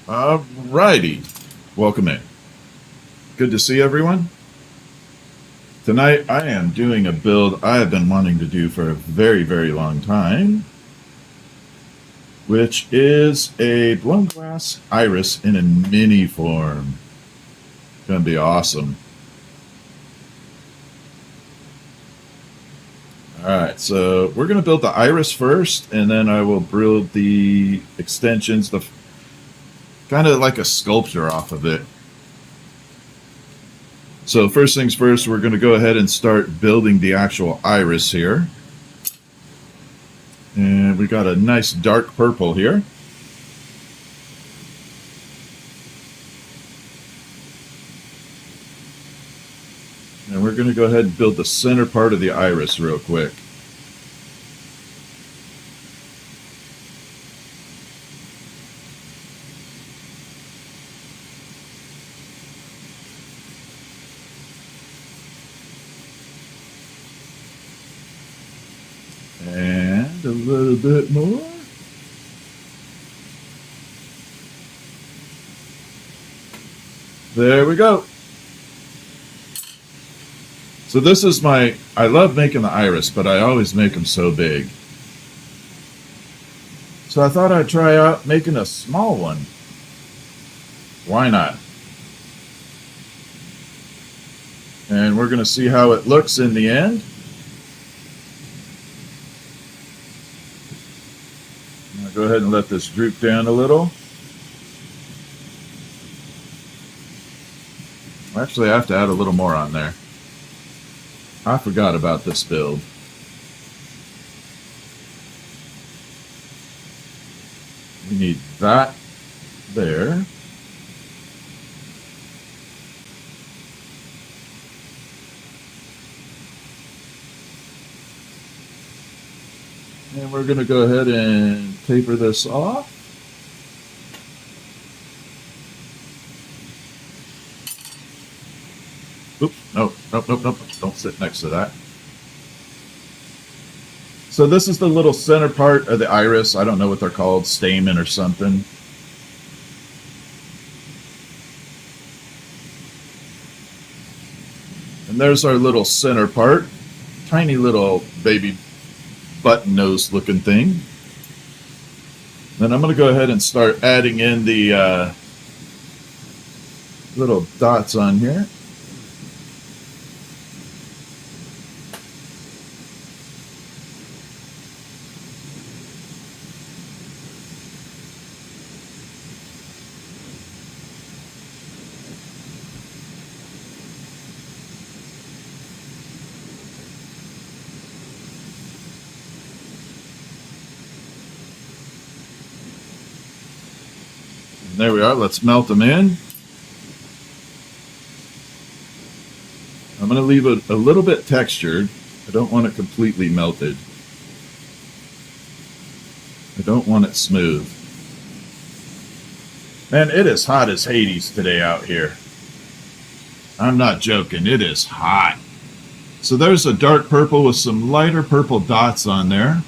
Alrighty, welcome in. Good to see everyone. Tonight I am doing a build I have been wanting to do for a very long time, which is a blown glass iris in a mini form. It's gonna be awesome. Alright, so we're gonna build the iris first, and then I will build the extensions, the kind of like a sculpture off of it. So first things first, we're going to go ahead and start building the actual iris here. And we got a nice dark purple here. And we're going to go ahead and build the center part of the iris real quick. And a little bit more. There we go. So this is I love making the iris, but I always make them so big. So I thought I'd try out making a small one. Why not? And we're going to see how it looks in the end. Go ahead and let this droop down a little. Actually, I have to add a little more on there. I forgot about this build. We need that there. And we're going to go ahead and taper this off. Oops, nope, don't sit next to that. So this is the little center part of the iris. I don't know what they're called, stamen or something. And there's our little center part. Tiny little baby button nose looking thing. Then I'm going to go ahead and start adding in the little dots on here. There we are. Let's melt them in. I'm going to leave it a little bit textured. I don't want it completely melted. I don't want it smooth. Man, it is hot as Hades today out here. I'm not joking. It is hot. So there's a dark purple with some lighter purple dots on there.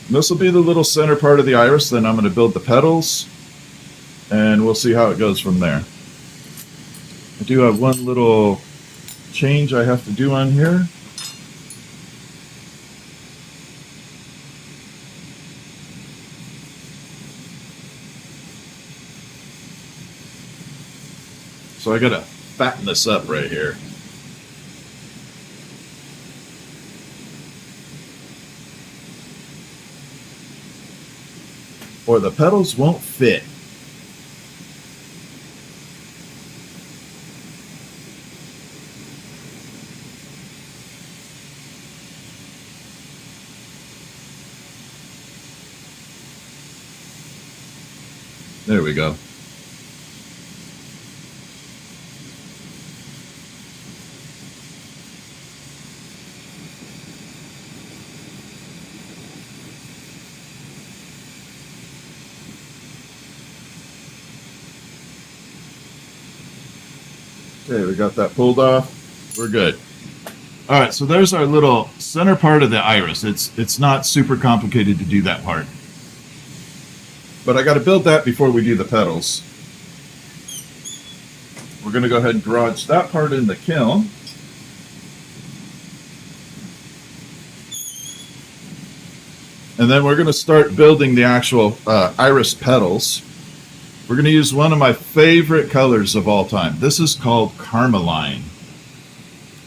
This will be the little center part of the iris. Then I'm going to build the petals. And we'll see how it goes from there. I do have one little change I have to do on here. So I gotta fatten this up right here. Or the petals won't fit. There we go. Okay, we got that pulled off. We're good. All right, so there's our little center part of the iris. It's not super complicated to do that part. But I got to build that before we do the petals. We're going to go ahead and garage that part in the kiln. And then we're going to start building the actual iris petals. We're going to use one of my favorite colors of all time. This is called Carmeline.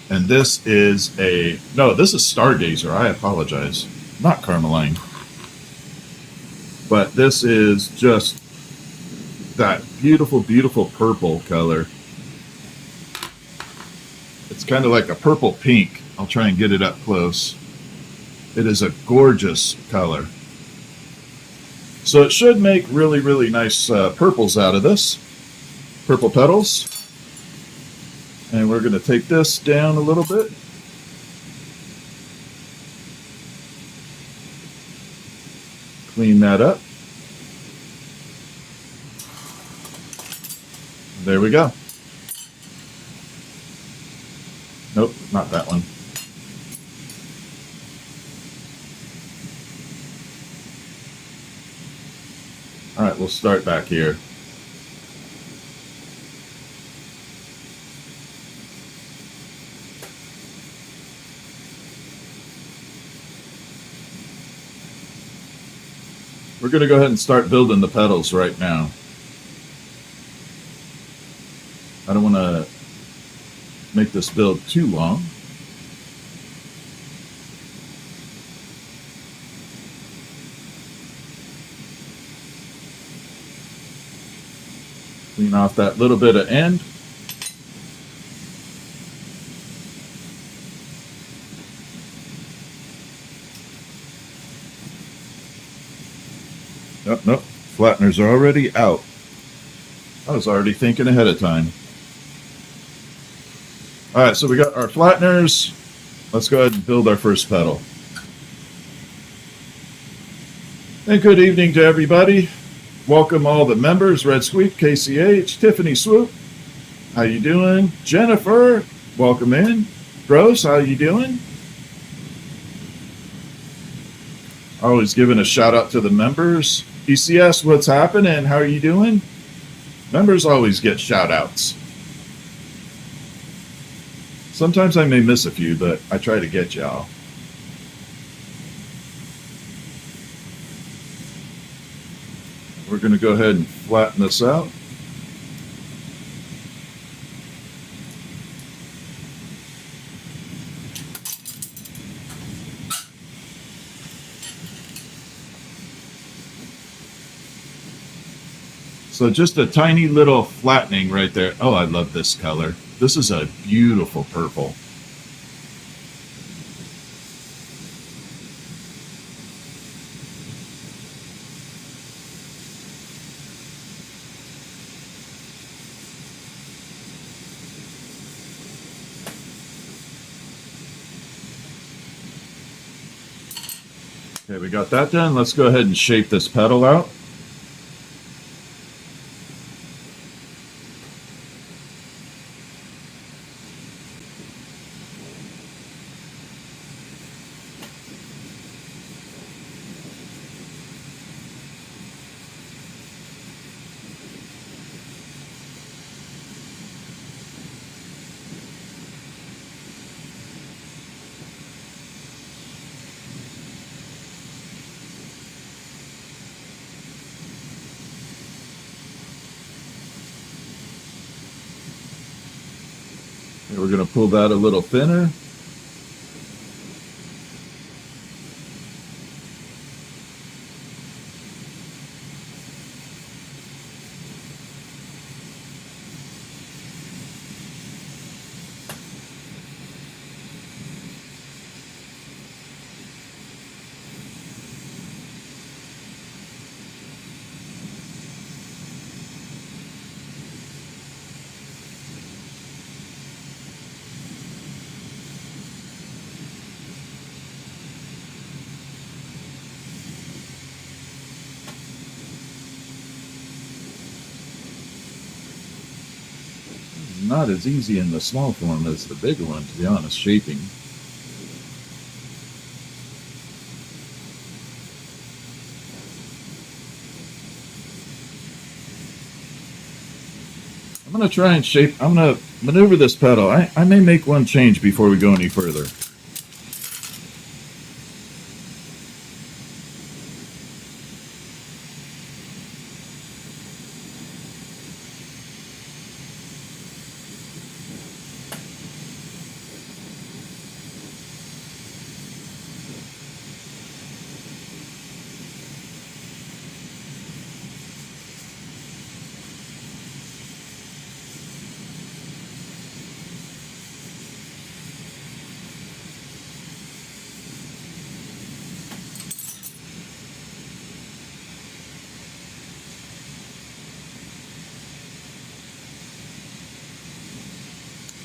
And this is this is Stargazer. I apologize. Not Carmeline. But this is just that beautiful, beautiful purple color. It's kind of like a purple pink. I'll try and get it up close. It is a gorgeous color. So it should make really, really nice purples out of this. Purple petals. And we're going to take this down a little bit. Clean that up. There we go. Nope, not that one. All right, we'll start back here. We're going to go ahead and start building the petals right now. I don't want to make this build too long. Clean off that little bit of end. Nope. Flatteners are already out. I was already thinking ahead of time. All right, so we got our flatteners. Let's go ahead and build our first petal. And good evening to everybody. Welcome all the members, Red Sweep, KCH, Tiffany Swoop. How you doing? Jennifer, welcome in. Rose, how you doing? Always giving a shout out to the members. ECS, what's happening? How are you doing? Members always get shout outs. Sometimes I may miss a few, but I try to get y'all. We're going to go ahead and flatten this out. So just a tiny little flattening right there. Oh, I love this color. This is a beautiful purple. Okay, we got that done. Let's go ahead and shape this petal out. And we're going to pull that a little thinner. Not as easy in the small form as the bigger one, to be honest, shaping. I'm going to try and shape, I'm going to maneuver this petal. I may make one change before we go any further.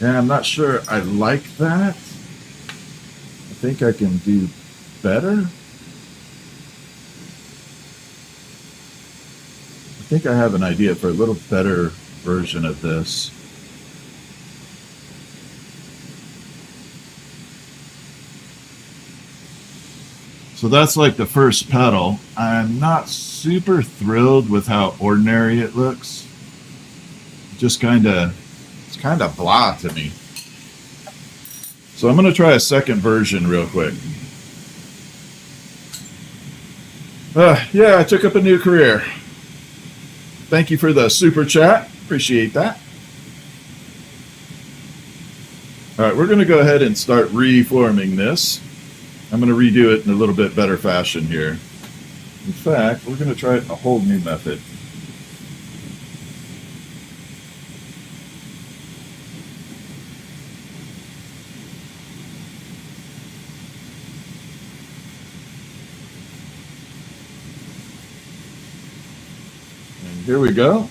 Yeah, I'm not sure I like that. I think I can do better. I think I have an idea for a little better version of this. So that's like the first petal. I'm not super thrilled with how ordinary it looks. Just it's kind of blah to me. So I'm going to try a second version real quick. Yeah, I took up a new career. Thank you for the super chat. Appreciate that. All right, we're going to go ahead and start reforming this. I'm going to redo it in a little bit better fashion here. In fact, we're going to try it in a whole new method. And here we go.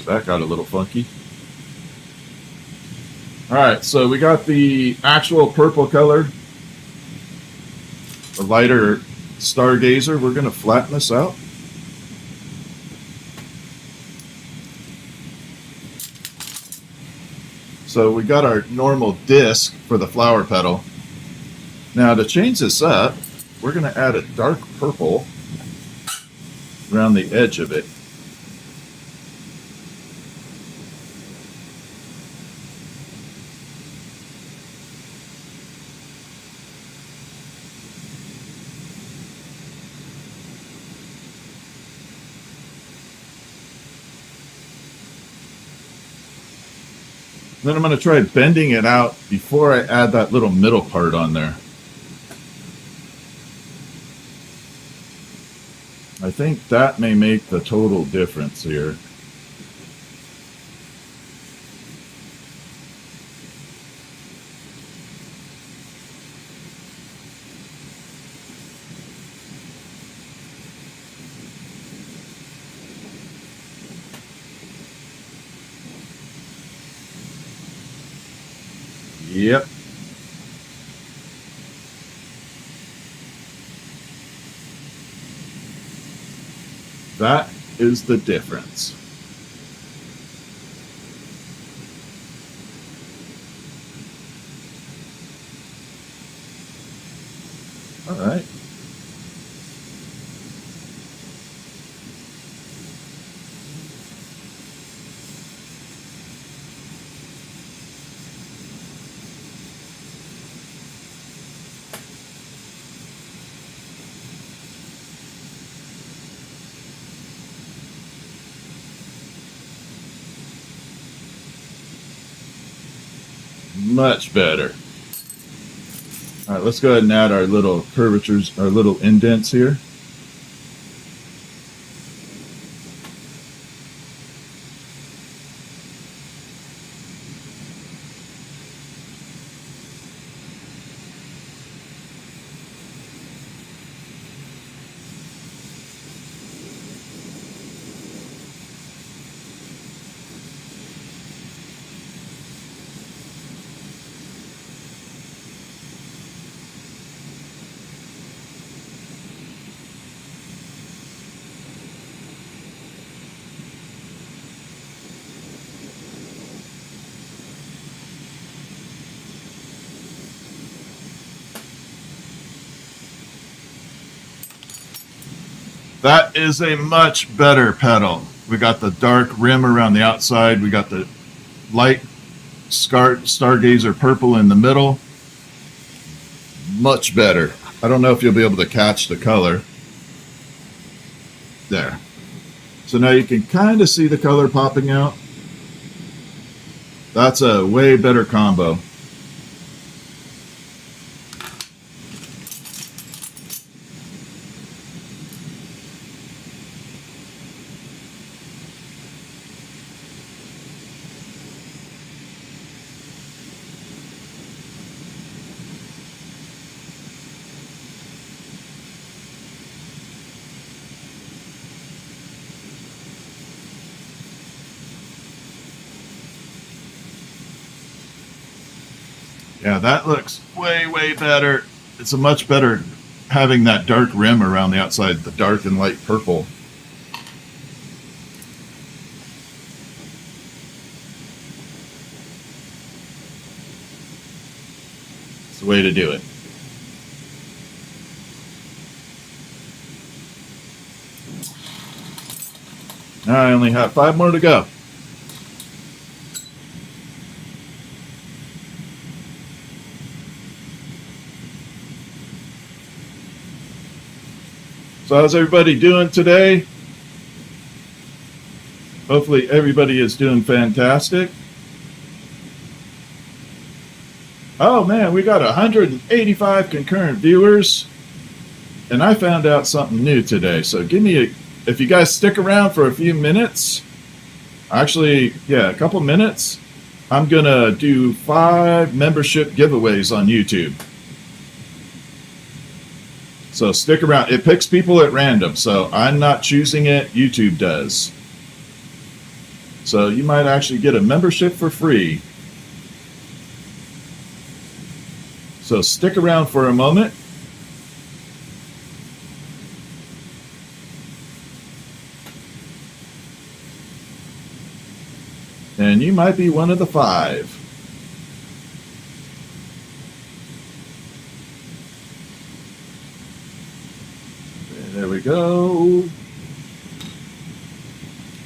That got a little funky. All right, so we got the actual purple color, the lighter stargazer. We're going to flatten this out. So we got our normal disc for the flower petal. Now to change this up, we're going to add a dark purple around the edge of it. Then I'm going to try bending it out before I add that little middle part on there. I think that may make the total difference here. Yep. That is the difference. All right. Much better. All right, let's go ahead and add our little curvatures, our little indents here. That is a much better petal. We got the dark rim around the outside. We got the light stargazer purple in the middle. Much better. I don't know if you'll be able to catch the color. There. So now you can kind of see the color popping out. That's a way better combo. Yeah, that looks way, way better. It's a much better having that dark rim around the outside, the dark and light purple. It's the way to do it. Now I only have 5 more to go. So how's everybody doing today? Hopefully everybody is doing fantastic. Oh man, we got 185 concurrent viewers. And I found out something new today. So if you guys stick around for a few minutes, actually, yeah, a couple minutes, I'm gonna do 5 membership giveaways on YouTube. So stick around. It picks people at random, so I'm not choosing it. YouTube does. So you might actually get a membership for free. So stick around for a moment. And you might be one of the 5. There we go.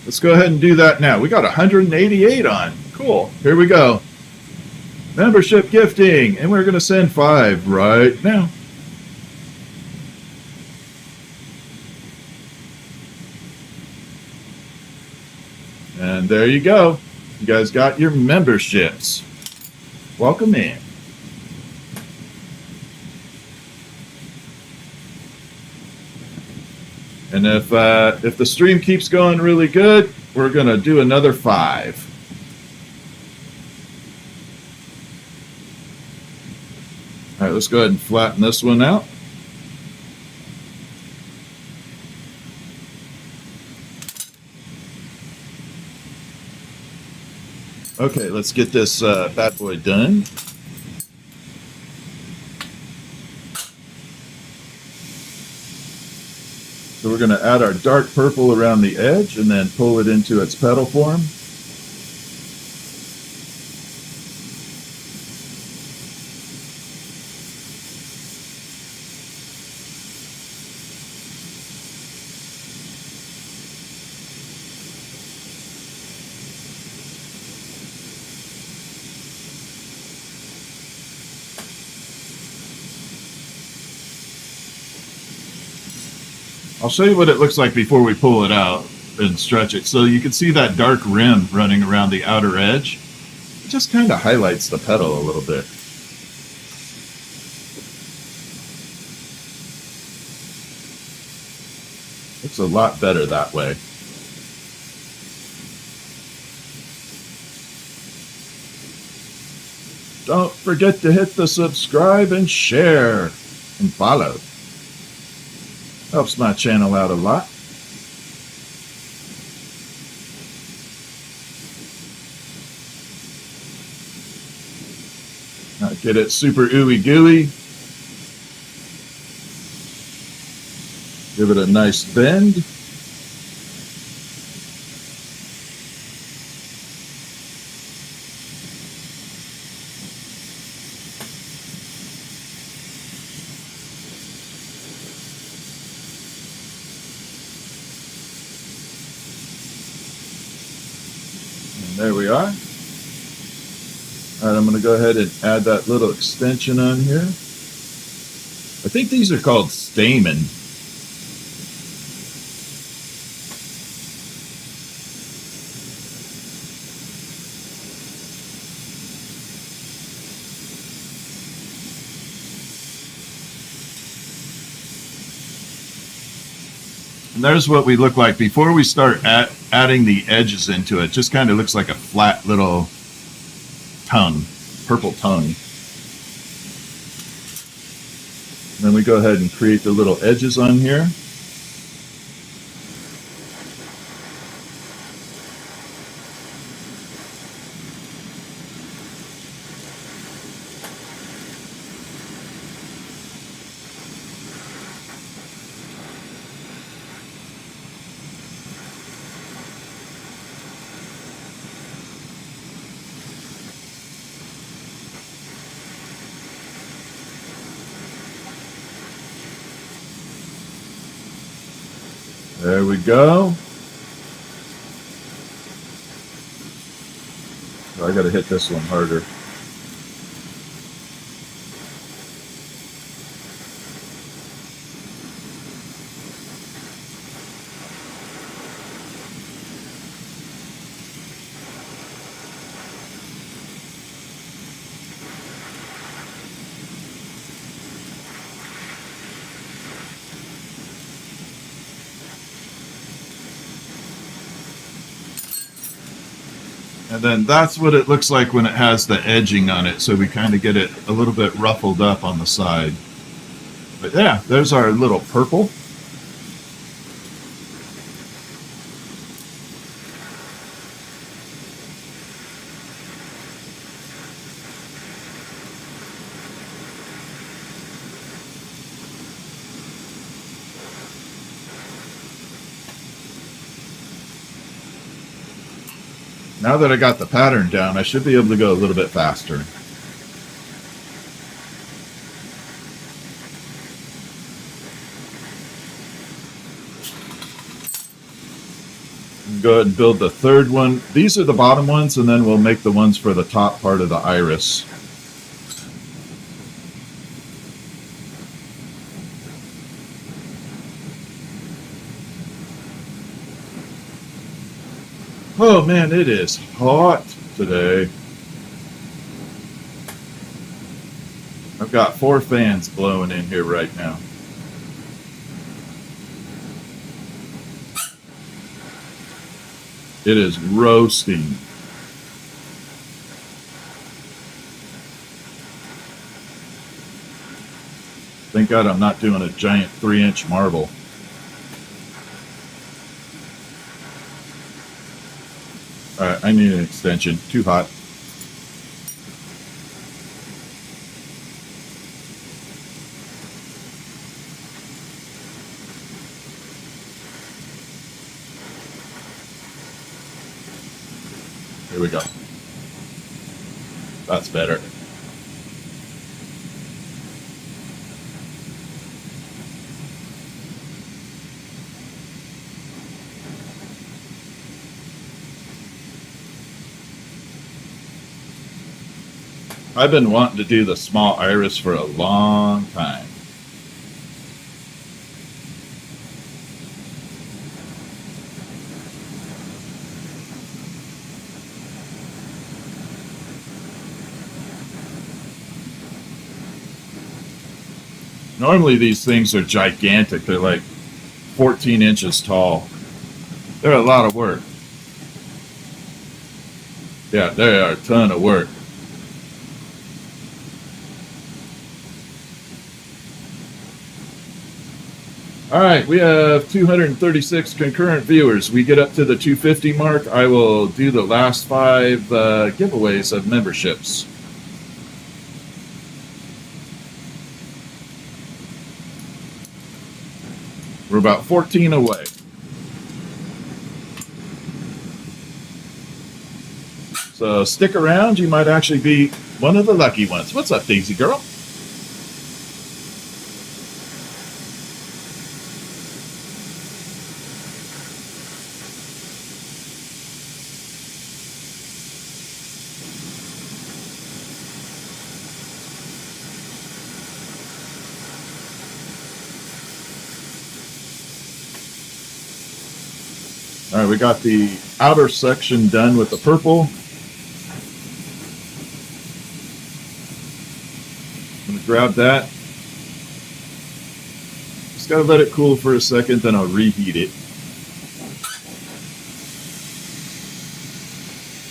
Let's go ahead and do that now. We got 188 on. Cool. Here we go. Membership gifting. And we're going to send 5 right now. And there you go. You guys got your memberships. Welcome in. And if the stream keeps going really good, we're going to do another 5. All right, let's go ahead and flatten this one out. Okay, let's get this bad boy done. So we're going to add our dark purple around the edge and then pull it into its petal form. I'll show you what it looks like before we pull it out and stretch it. So you can see that dark rim running around the outer edge. It just kind of highlights the petal a little bit. Looks a lot better that way. Don't forget to hit the subscribe and share and follow. Helps my channel out a lot. Now get it super ooey gooey. Give it a nice bend. There we are. All right, I'm going to go ahead and add that little extension on here. I think these are called stamen. And there's what we look like before we start adding the edges into it. Just kind of looks like a flat little tongue, purple tongue. And then we go ahead and create the little edges on here. There we go. Oh, I got to hit this one harder. And then that's what it looks like when it has the edging on it. So we kind of get it a little bit ruffled up on the side. But yeah, there's our little purple. Now that I got the pattern down, I should be able to go a little bit faster. Go ahead and build the third one. These are the bottom ones, and then we'll make the ones for the top part of the iris. Oh man, it is hot today. I've got 4 fans blowing in here right now. It is roasting. Thank God I'm not doing a giant 3-inch marble. Alright, I need an extension. Too hot. Here we go. That's better. I've been wanting to do the small iris for a long time. Normally these things are gigantic. They're like 14 inches tall. They're a lot of work. Yeah, they are a ton of work. All right, we have 236 concurrent viewers. We get up to the 250 mark, I will do the last 5 giveaways of memberships. We're about 14 away. So stick around. You might actually be one of the lucky ones. What's up, Daisy girl? All right, we got the outer section done with the purple. I'm gonna grab that. Just gotta let it cool for a second, then I'll reheat it.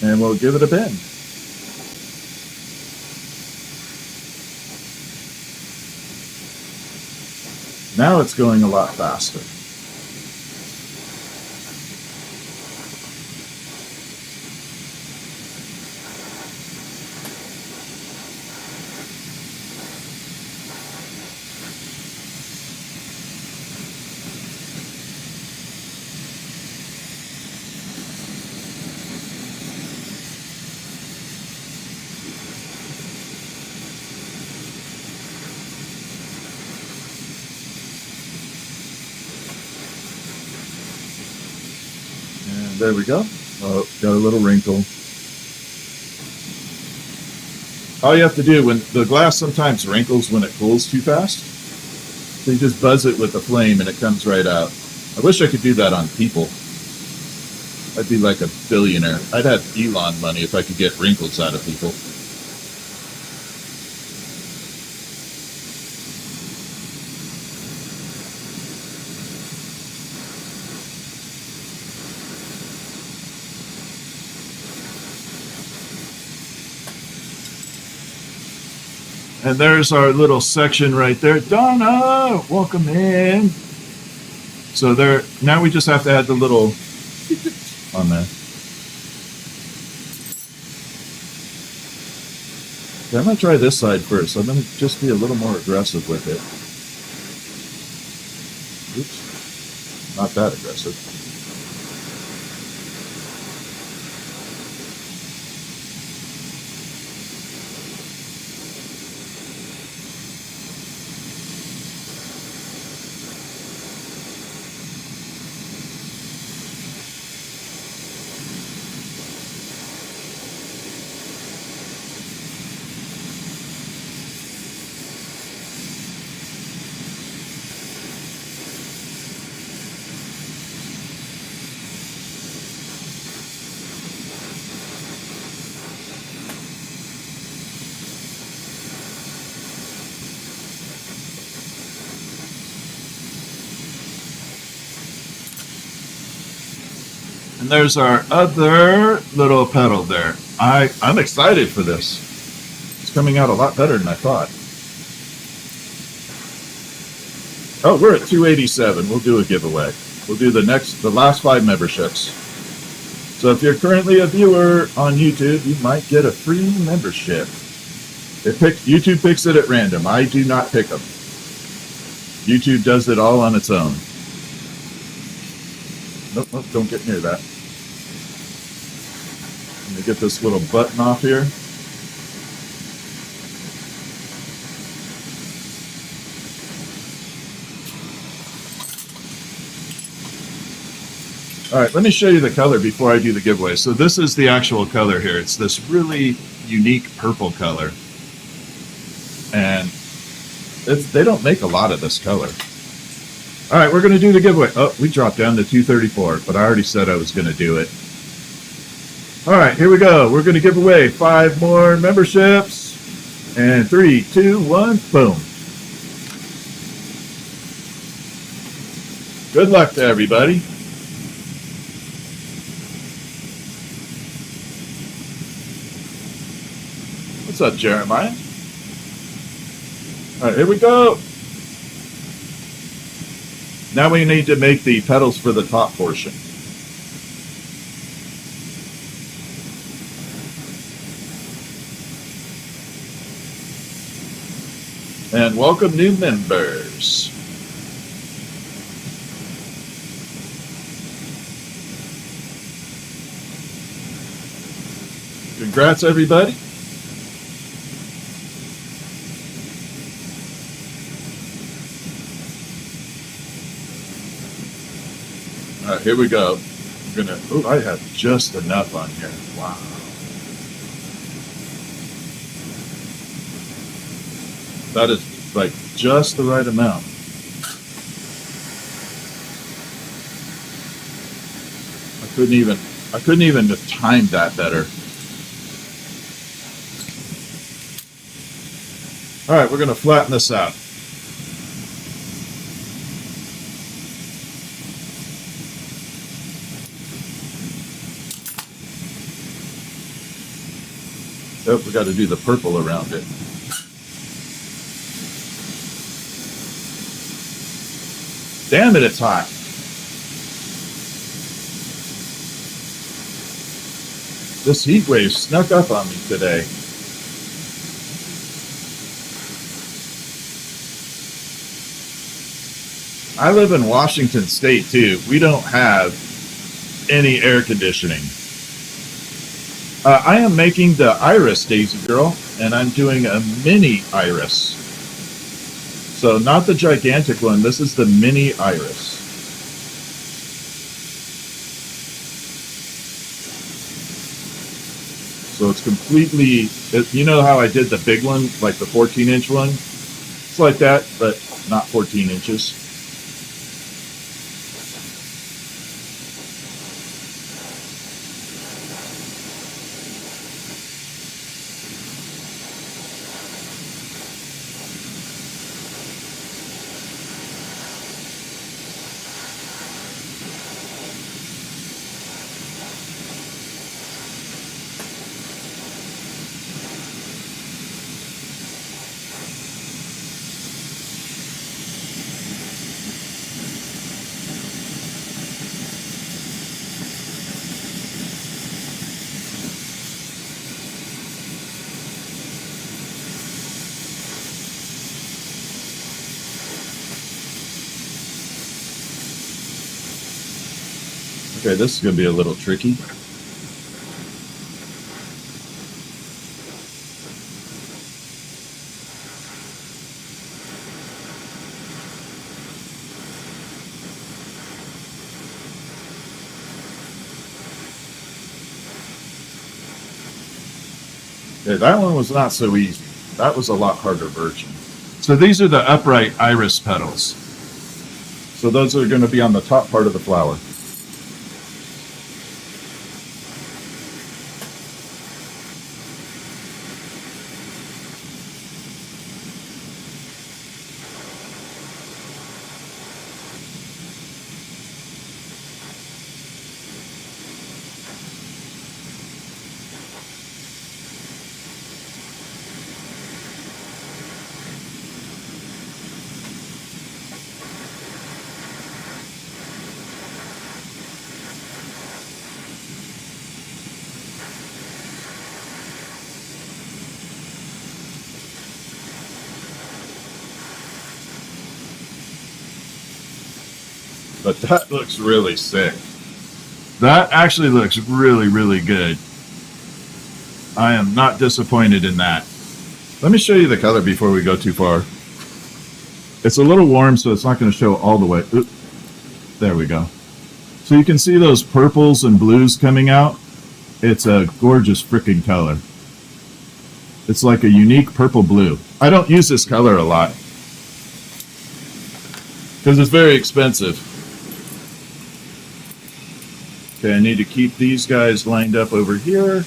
And we'll give it a bend. Now it's going a lot faster. And there we go. Oh, got a little wrinkle. All you have to do, when the glass sometimes wrinkles when it cools too fast, so you just buzz it with the flame and it comes right out. I wish I could do that on people. I'd be like a billionaire. I'd have Elon money if I could get wrinkles out of people. And there's our little section right there. Donna, welcome in. So there, now we just have to add the little on there. Okay, I'm gonna try this side first. I'm gonna just be a little more aggressive with it. Oops, not that aggressive. And there's our other little petal there. I'm excited for this. It's coming out a lot better than I thought. Oh, we're at 287. We'll do a giveaway. We'll do the last 5 memberships. So if you're currently a viewer on YouTube, you might get a free membership. YouTube picks it at random. I do not pick them. YouTube does it all on its own. Nope, nope, don't get near that. Let me get this little button off here. All right, let me show you the color before I do the giveaway. So this is the actual color here. It's this really unique purple color. And they don't make a lot of this color. All right, we're going to do the giveaway. Oh, we dropped down to 234, but I already said I was going to do it. All right, here we go. We're going to give away 5 more memberships. And 3, 2, 1, boom. Good luck to everybody. What's up, Jeremiah? All right, here we go. Now we need to make the petals for the top portion. And welcome new members. Congrats, everybody. All right, here we go. We're gonna. Oh, I have just enough on here. Wow. That is like just the right amount. I couldn't even have timed that better. All right, we're going to flatten this out. Oh, we got to do the purple around it. Damn it, it's hot. This heat wave snuck up on me today. I live in Washington State, too. We don't have any air conditioning. I am making the iris, Daisy Girl, and I'm doing a mini iris. So not the gigantic one, this is the mini iris. So it's completely, you know how I did the big one, like the 14-inch one? It's like that, but not 14 inches. Okay, this is going to be a little tricky. Okay, that one was not so easy. That was a lot harder version. So these are the upright iris petals. So those are going to be on the top part of the flower. But that looks really sick. That actually looks really, really good. I am not disappointed in that. Let me show you the color before we go too far. It's a little warm, so it's not going to show all the way. Oop. There we go. So you can see those purples and blues coming out. It's a gorgeous freaking color. It's like a unique purple blue. I don't use this color a lot because it's very expensive. Okay, I need to keep these guys lined up over here.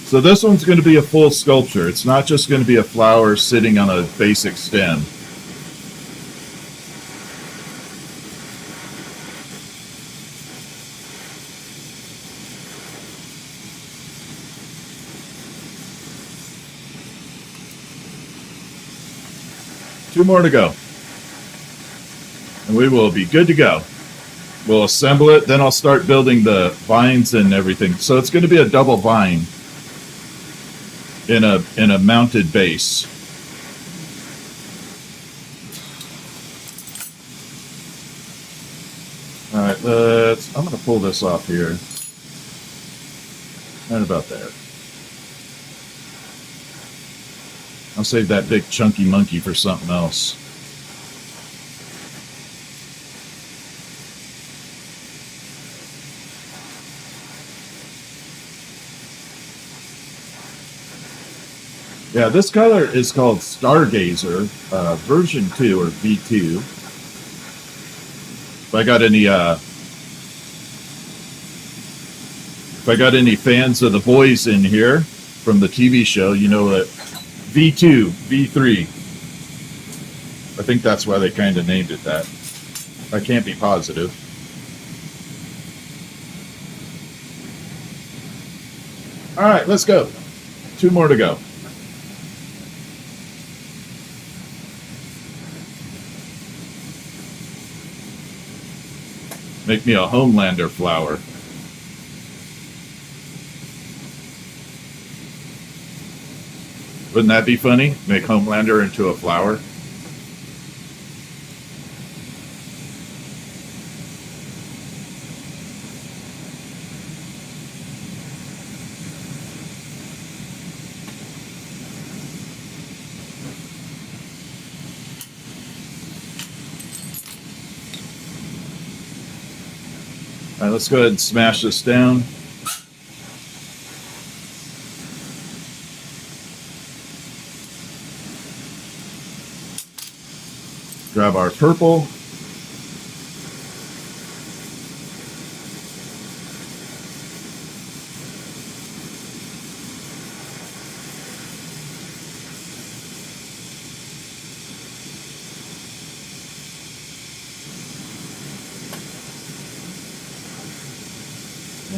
So this one's going to be a full sculpture. It's not just going to be a flower sitting on a basic stem. Two more to go. And we will be good to go. We'll assemble it, then I'll start building the vines and everything. So it's going to be a double vine in a mounted base. All right, I'm going to pull this off here. Right about there. I'll save that big chunky monkey for something else. Yeah, this color is called Stargazer, version 2 or V2. If I got any fans of the boys in here from the TV show, you know that V2, V3. I think that's why they kind of named it that. I can't be positive. All right, let's go. 2 more to go. Make me a Homelander flower. Wouldn't that be funny? Make Homelander into a flower? All right, let's go ahead and smash this down. Grab our purple.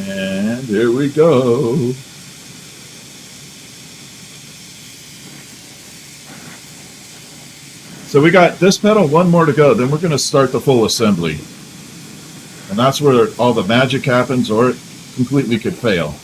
And here we go. So we got this petal, 1 more to go. Then we're going to start the full assembly. And that's where all the magic happens, or it completely could fail.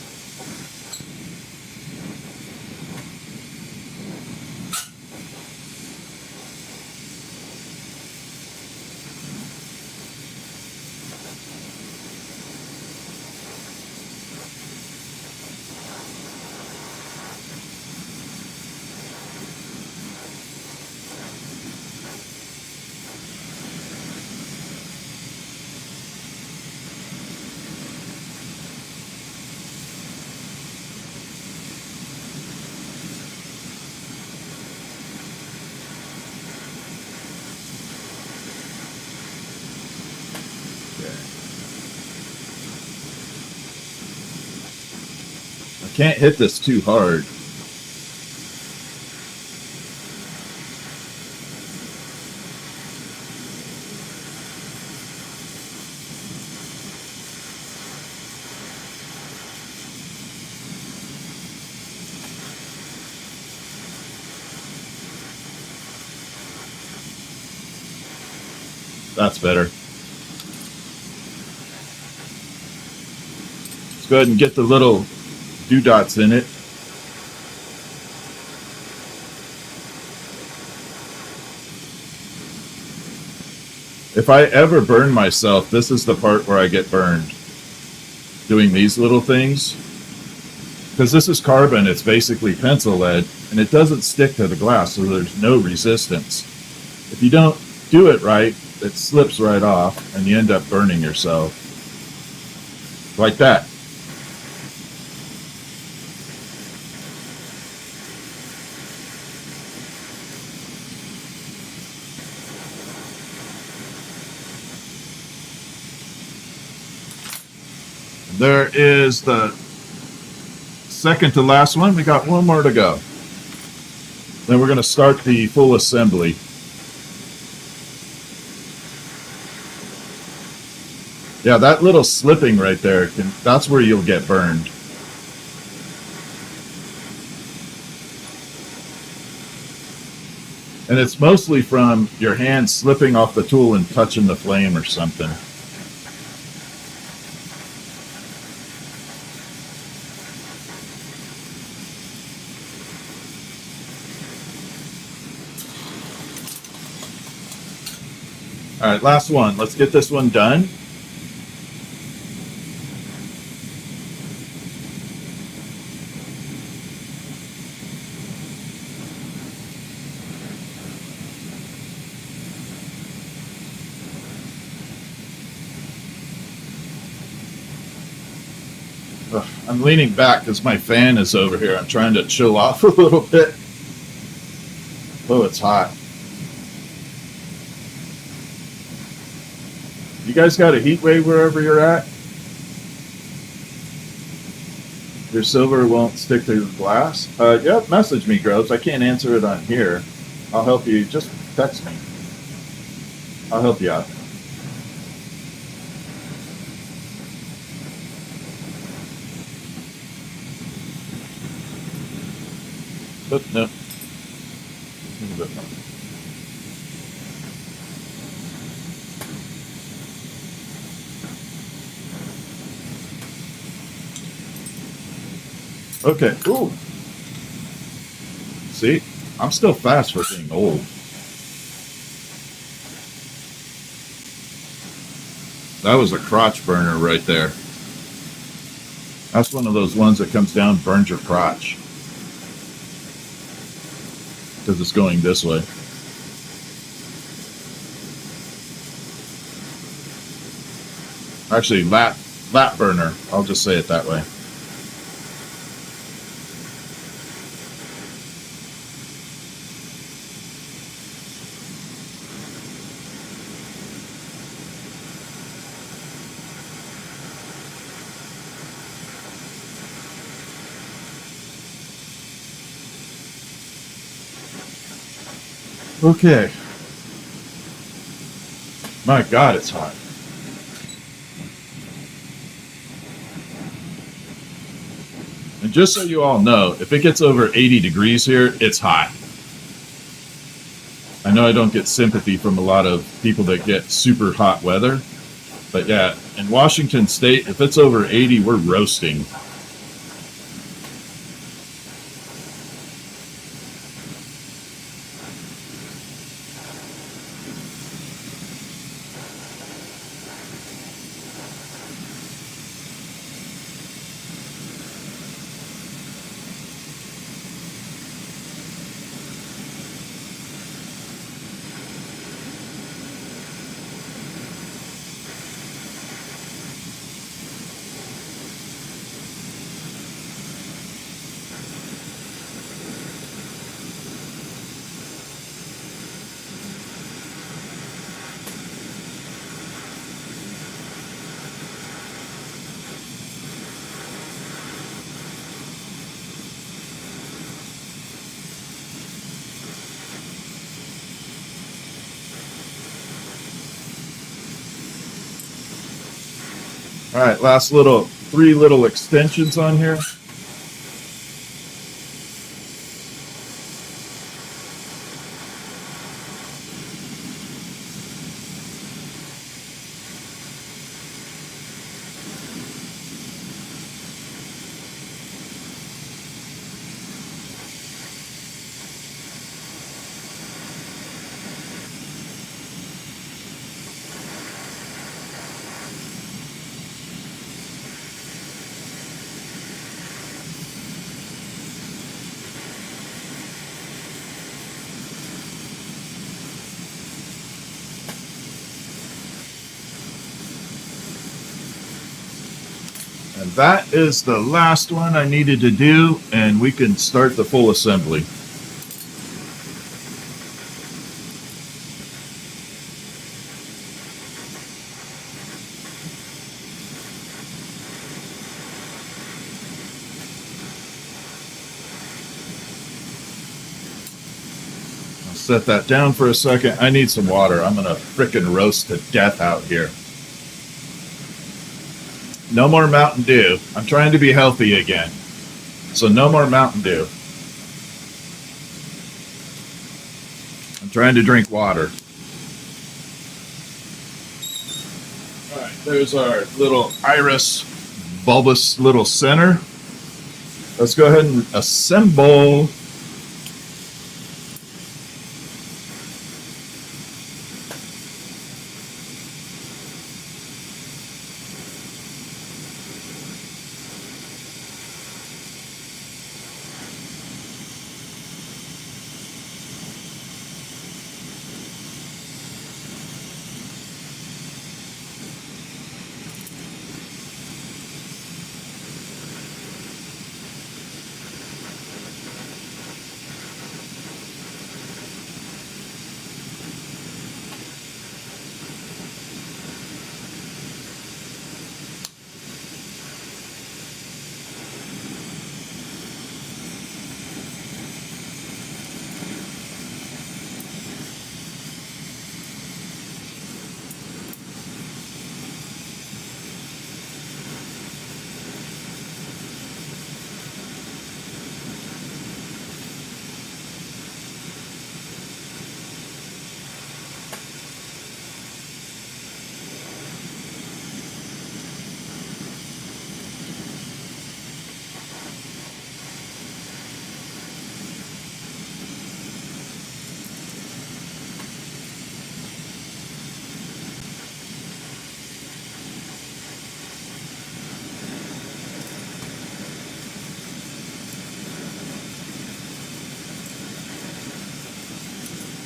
Can't hit this too hard. That's better. Let's go ahead and get the little doodads in it. If I ever burn myself, this is the part where I get burned. Doing these little things. Because this is carbon, it's basically pencil lead, and it doesn't stick to the glass, so there's no resistance. If you don't do it right, it slips right off, and you end up burning yourself. Like that. There is the second to last one. We got 1 more to go. Then we're going to start the full assembly. Yeah, that little slipping right there, that's where you'll get burned. And it's mostly from your hand slipping off the tool and touching the flame or something. All right, last one. Let's get this one done. I'm leaning back because my fan is over here. I'm trying to chill off a little bit. Oh, it's hot. You guys got a heat wave wherever you're at? Your silver won't stick to the glass? Yep, message me, Groves. I can't answer it on here. I'll help you. Just text me. I'll help you out. But no. Okay. Ooh. See? I'm still fast for being old. That was a crotch burner right there. That's one of those ones that comes down, burns your crotch. Because it's going this way. Actually, lap burner. I'll just say it that way. Okay. My God, it's hot. And just so you all know, if it gets over 80 degrees here, it's hot. I know I don't get sympathy from a lot of people that get super hot weather, but yeah, in Washington State, if it's over 80, we're roasting. All right, last three little extensions on here. And that is the last one I needed to do, and we can start the full assembly. I'll set that down for a second. I need some water. I'm going to frickin' roast to death out here. No more Mountain Dew. I'm trying to be healthy again. So no more Mountain Dew. I'm trying to drink water. All right, there's our little iris bulbous little center. Let's go ahead and assemble.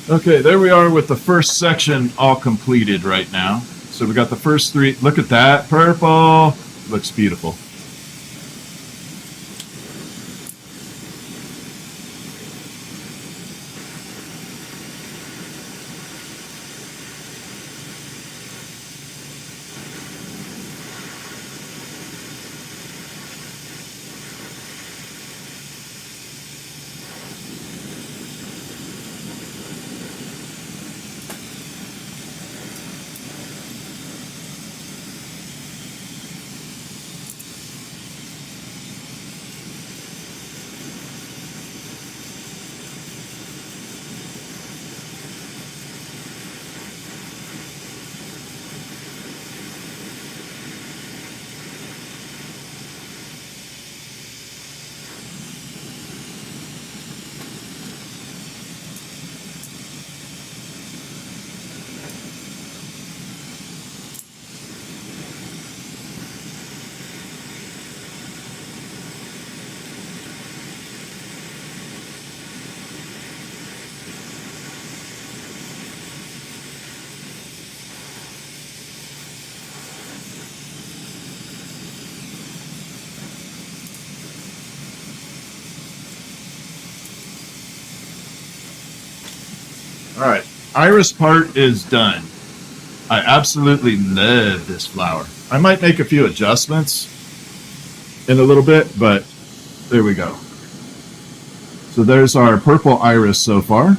Okay, there we are with the first section all completed right now. So we got the first three. Look at that purple. Looks beautiful. All right, iris part is done. I absolutely love this flower. I might make a few adjustments in a little bit, but there we go. So there's our purple iris so far.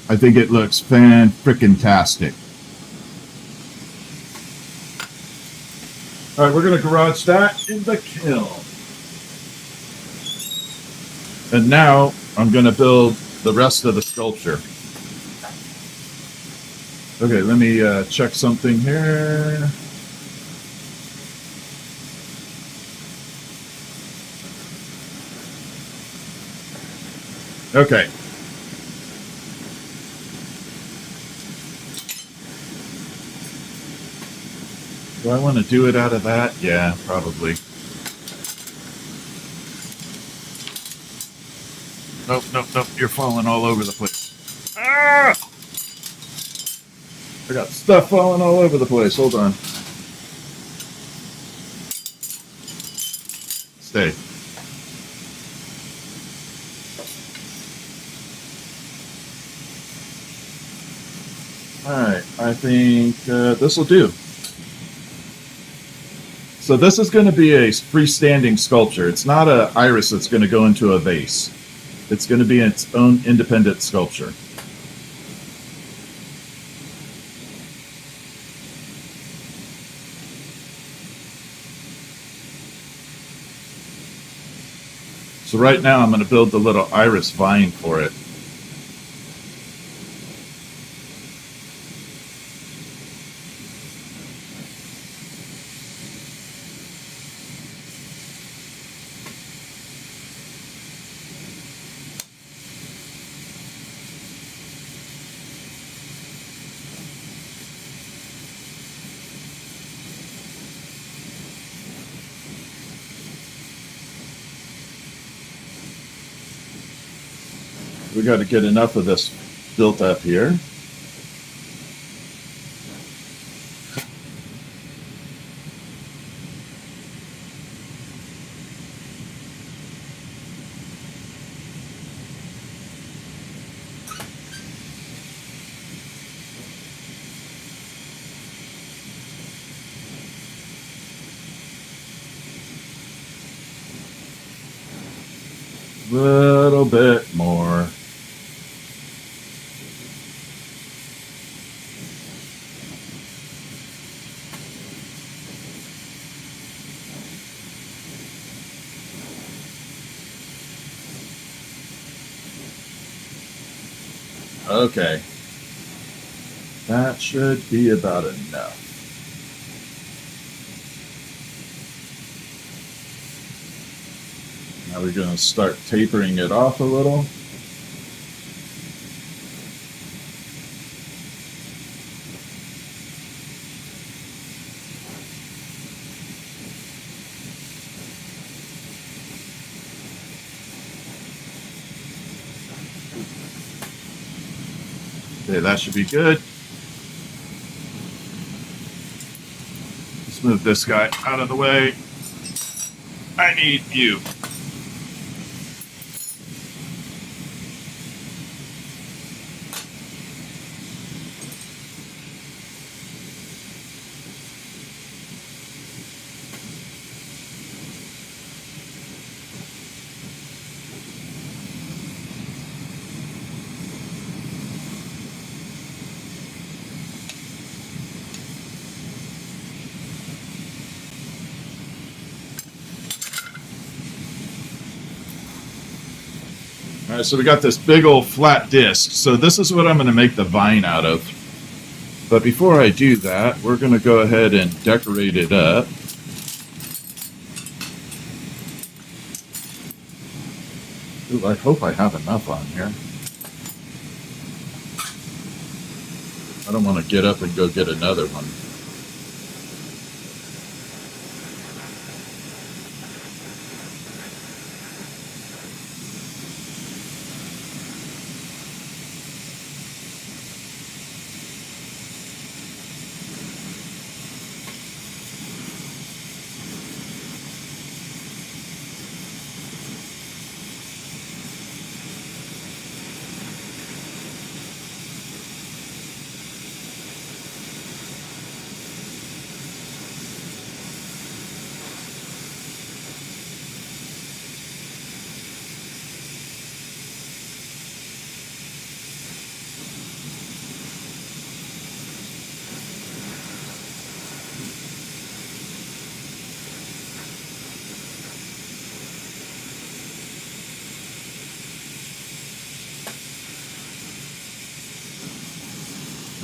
I think it looks fan-frickin-tastic. All right, we're going to garage that in the kiln. And now I'm going to build the rest of the sculpture. Okay, let me check something here. Okay. Do I want to do it out of that? Yeah, probably. Nope, nope, nope. You're falling all over the place. Ah! I got stuff falling all over the place. Hold on. Stay. Alright, I think this will do. So this is going to be a freestanding sculpture. It's not an iris that's going to go into a vase. It's going to be its own independent sculpture. So right now I'm going to build the little iris vine for it. We got to get enough of this built up here. Little bit more. Okay. That should be about enough. Now we're going to start tapering it off a little. Okay, that should be good. Let's move this guy out of the way. I need you. All right, so we got this big old flat disc. So this is what I'm going to make the vine out of. But before I do that, we're going to go ahead and decorate it up. Ooh, I hope I have enough on here. I don't want to get up and go get another one.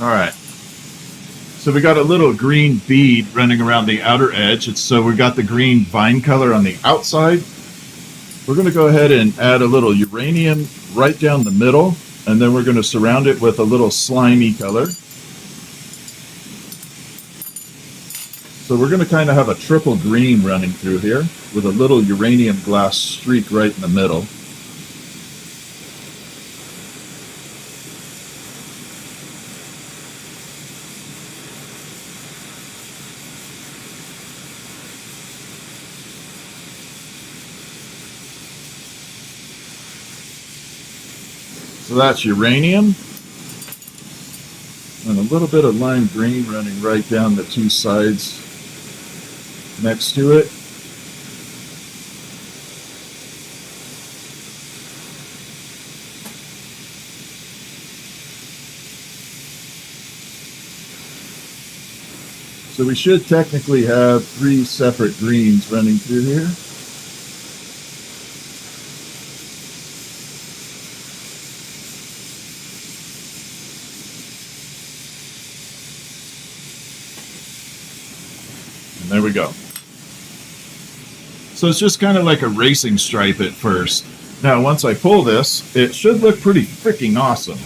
All right. So we got a little green bead running around the outer edge. So we got the green vine color on the outside. We're going to go ahead and add a little uranium right down the middle, and then we're going to surround it with a little slimy color. So we're going to kind of have a triple green running through here with a little uranium glass streak right in the middle. So that's uranium, and a little bit of lime green running right down the two sides next to it. So we should technically have 3 separate greens running through here. And there we go. So it's just kind of like a racing stripe at first. Now, once I pull this, it should look pretty freaking awesome.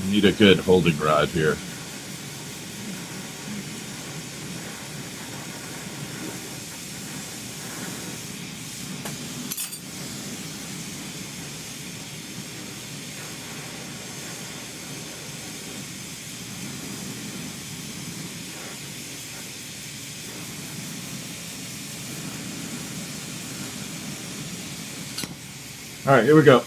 I need a good holding rod here. All right, here we go.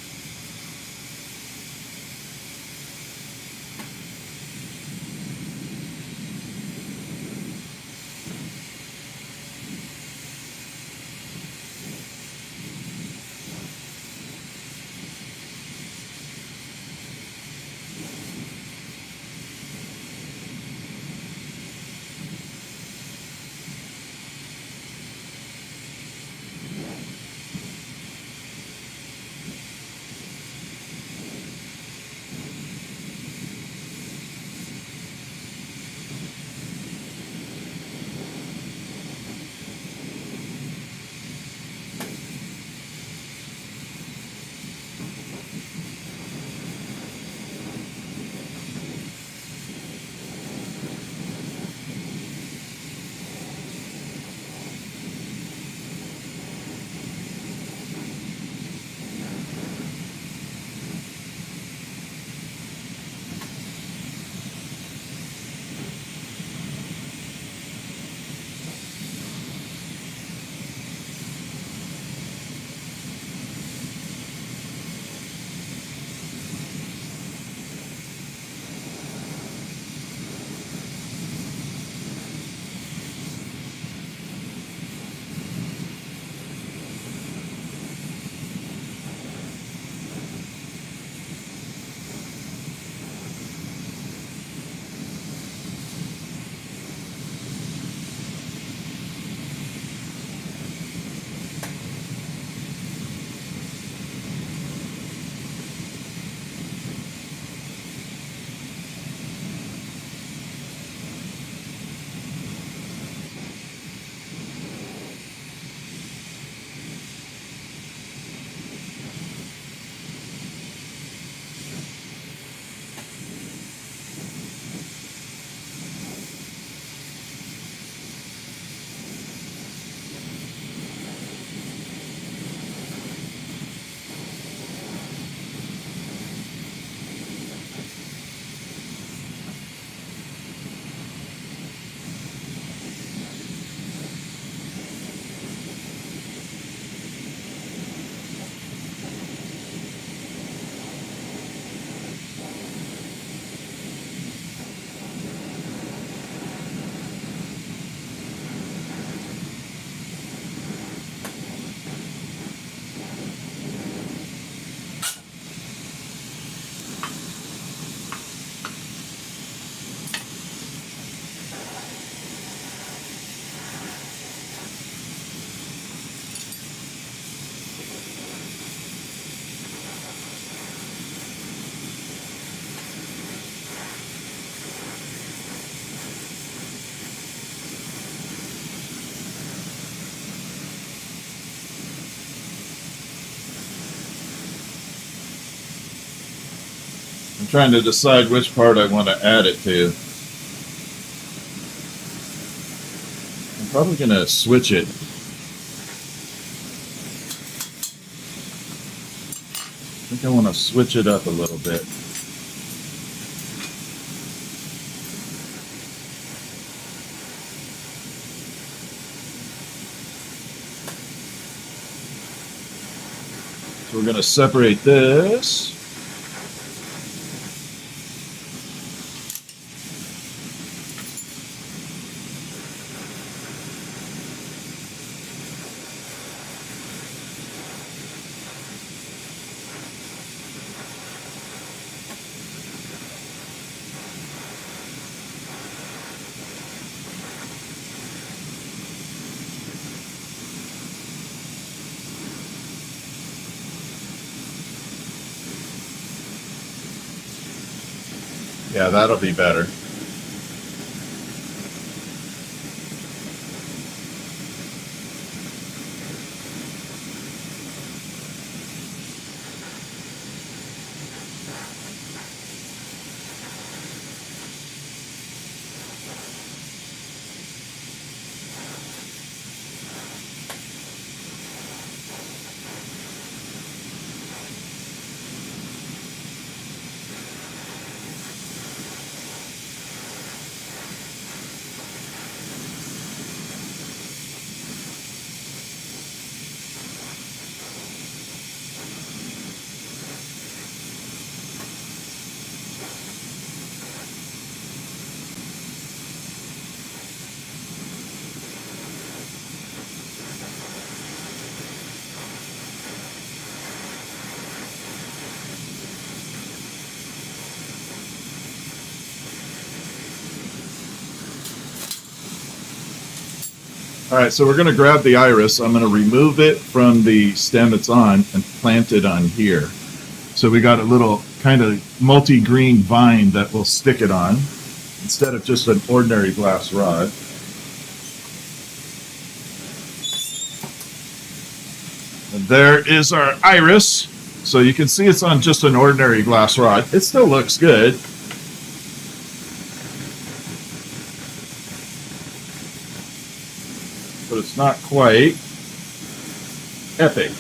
I'm trying to decide which part I want to add it to. I'm probably going to switch it. I think I want to switch it up a little bit. So we're going to separate this. Yeah, that'll be better. All right, so we're going to grab the iris. I'm going to remove it from the stem it's on and plant it on here. So we got a little kind of multi-green vine that will stick it on instead of just an ordinary glass rod. And there is our iris. So you can see it's on just an ordinary glass rod. It still looks good. But it's not quite epic.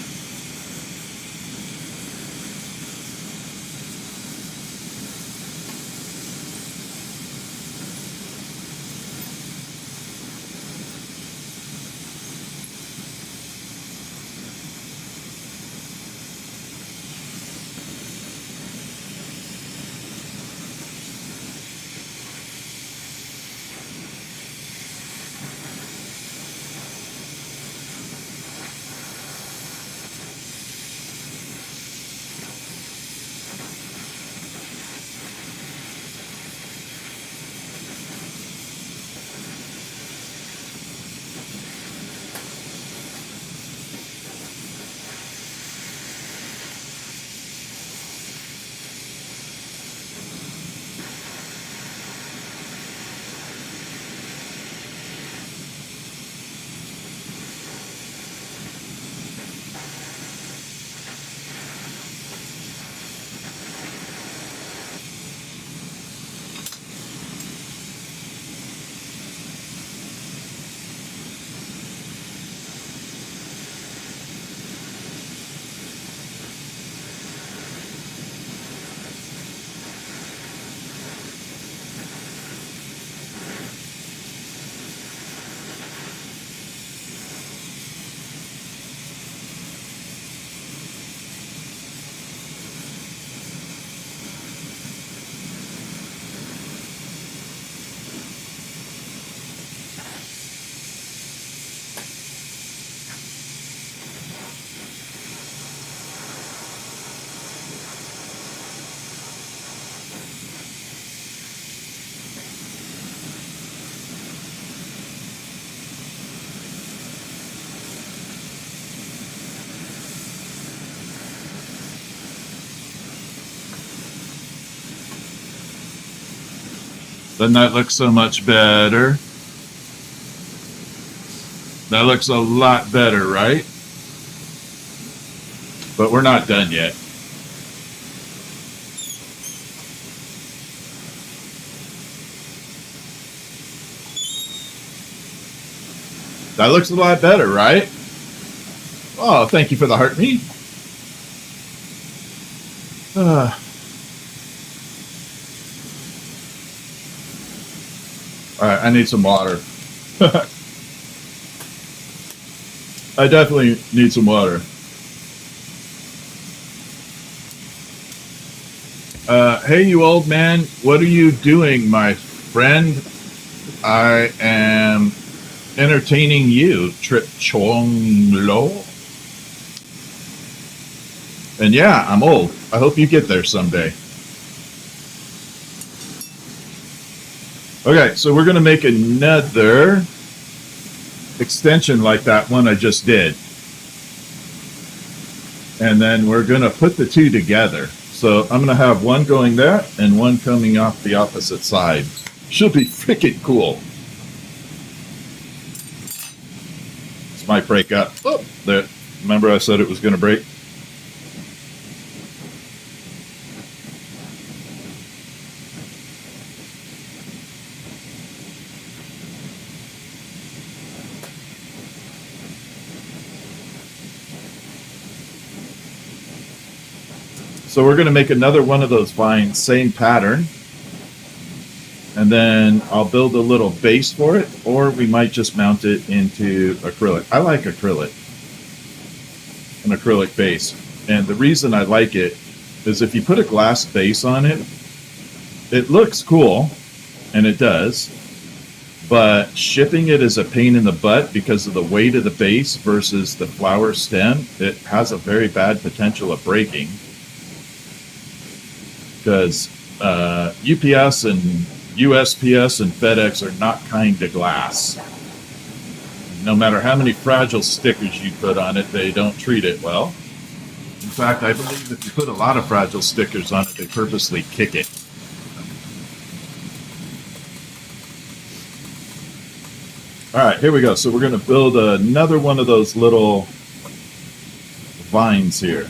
Doesn't that look so much better? That looks a lot better, right? But we're not done yet. That looks a lot better, right? Oh, thank you for the heart me. All right, I need some water. I definitely need some water. Hey, you old man, what are you doing, my friend? I am entertaining you, Trip Chong Lo. And yeah, I'm old. I hope you get there someday. Okay, so we're going to make another extension like that one I just did. And then we're going to put the two together. So I'm going to have one going there and one coming off the opposite side. Should be freaking cool. This might break up. Oh, there. Remember I said it was going to break? So we're going to make another one of those vines, same pattern. And then I'll build a little base for it, or we might just mount it into acrylic. I like acrylic, an acrylic base. And the reason I like it is if you put a glass base on it, it looks cool, and it does, but shipping it is a pain in the butt because of the weight of the base versus the flower stem. It has a very bad potential of breaking because UPS and USPS and FedEx are not kind to glass. No matter how many fragile stickers you put on it, they don't treat it well. In fact, I believe if you put a lot of fragile stickers on it, they purposely kick it. All right, here we go. So we're going to build another one of those little vines here.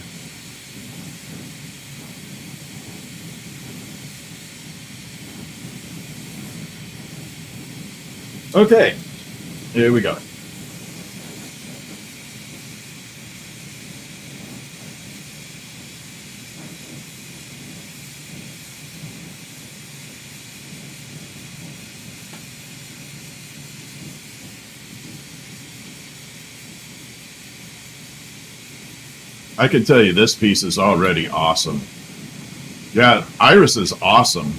Okay, here we go. I can tell you this piece is already awesome. Yeah, Iris is awesome.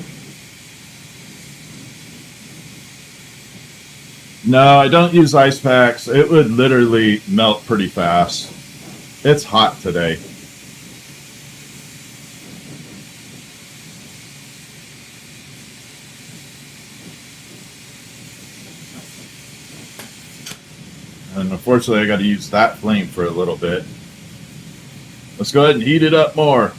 No, I don't use ice packs. It would literally melt pretty fast. It's hot today. And unfortunately, I got to use that flame for a little bit. Let's go ahead and heat it up more.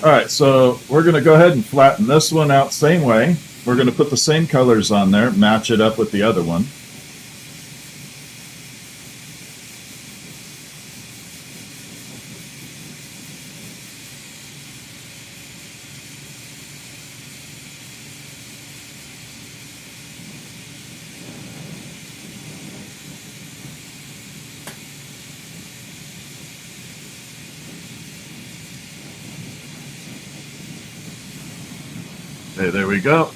All right, so we're going to go ahead and flatten this one out same way. We're going to put the same colors on there, match it up with the other one. Okay, there we go.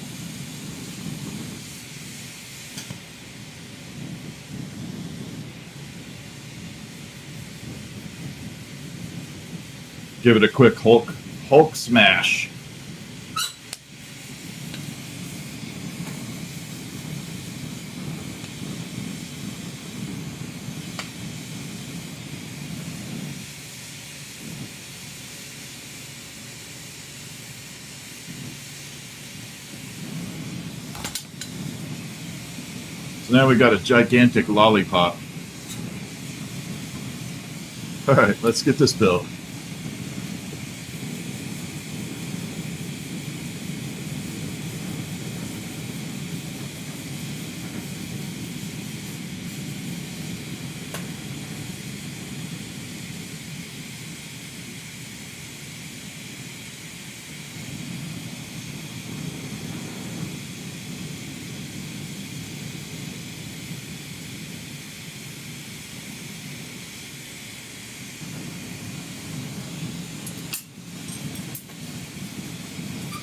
Give it a quick Hulk smash. So now we got a gigantic lollipop. All right, let's get this built.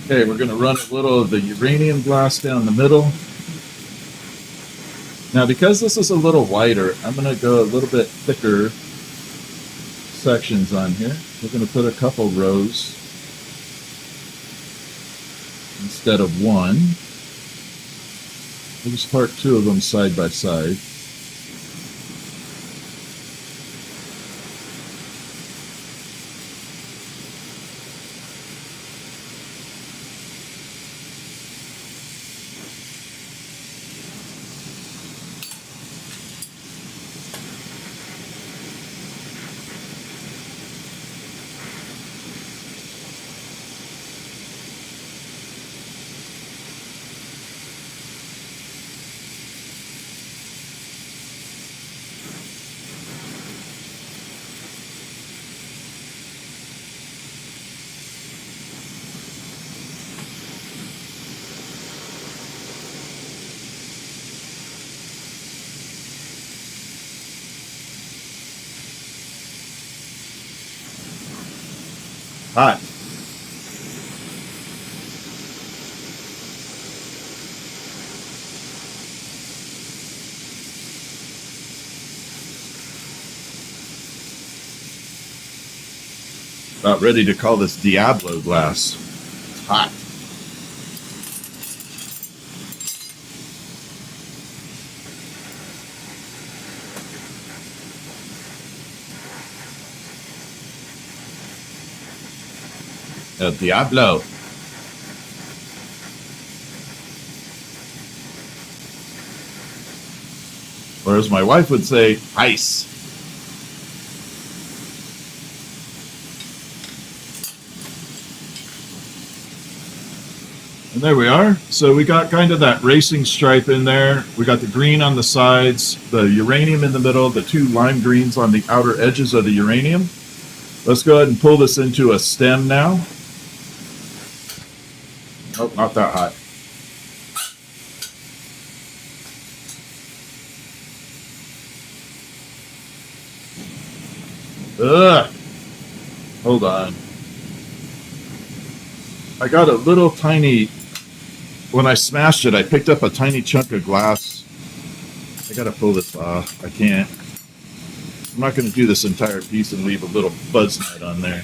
Okay, we're going to run a little of the uranium glass down the middle. Now, because this is a little wider, I'm going to go a little bit thicker sections on here. We're going to put a couple rows instead of one. We'll just park two of them side by side. Hot. About ready to call this Diablo glass. It's hot. El Diablo. Or as my wife would say, ice. And there we are. So we got kind of that racing stripe in there. We got the green on the sides, the uranium in the middle, the two lime greens on the outer edges of the uranium. Let's go ahead and pull this into a stem now. Oh, not that hot. Ugh. Hold on. I got a little tiny, when I smashed it, I picked up a tiny chunk of glass. I gotta pull this off. I can't. I'm not gonna do this entire piece and leave a little buzz net on there.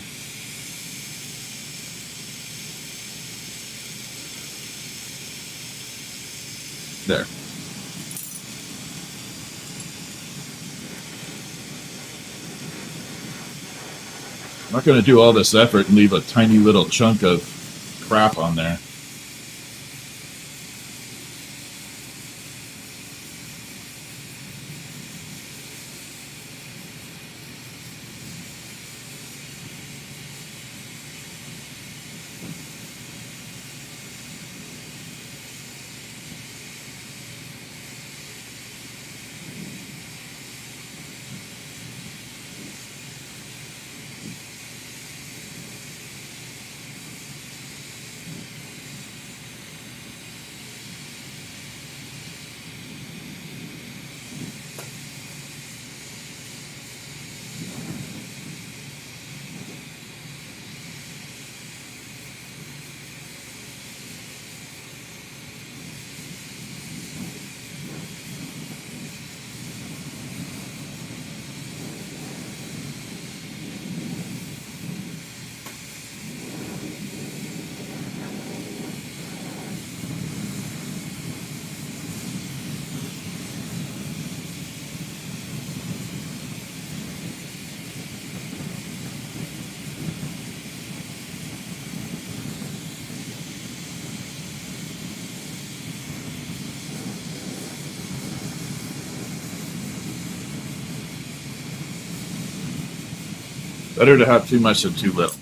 There. I'm not going to do all this effort and leave a tiny little chunk of crap on there. Better to have too much than too little.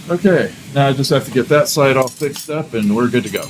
Okay, now I just have to get that side all fixed up and we're good to go.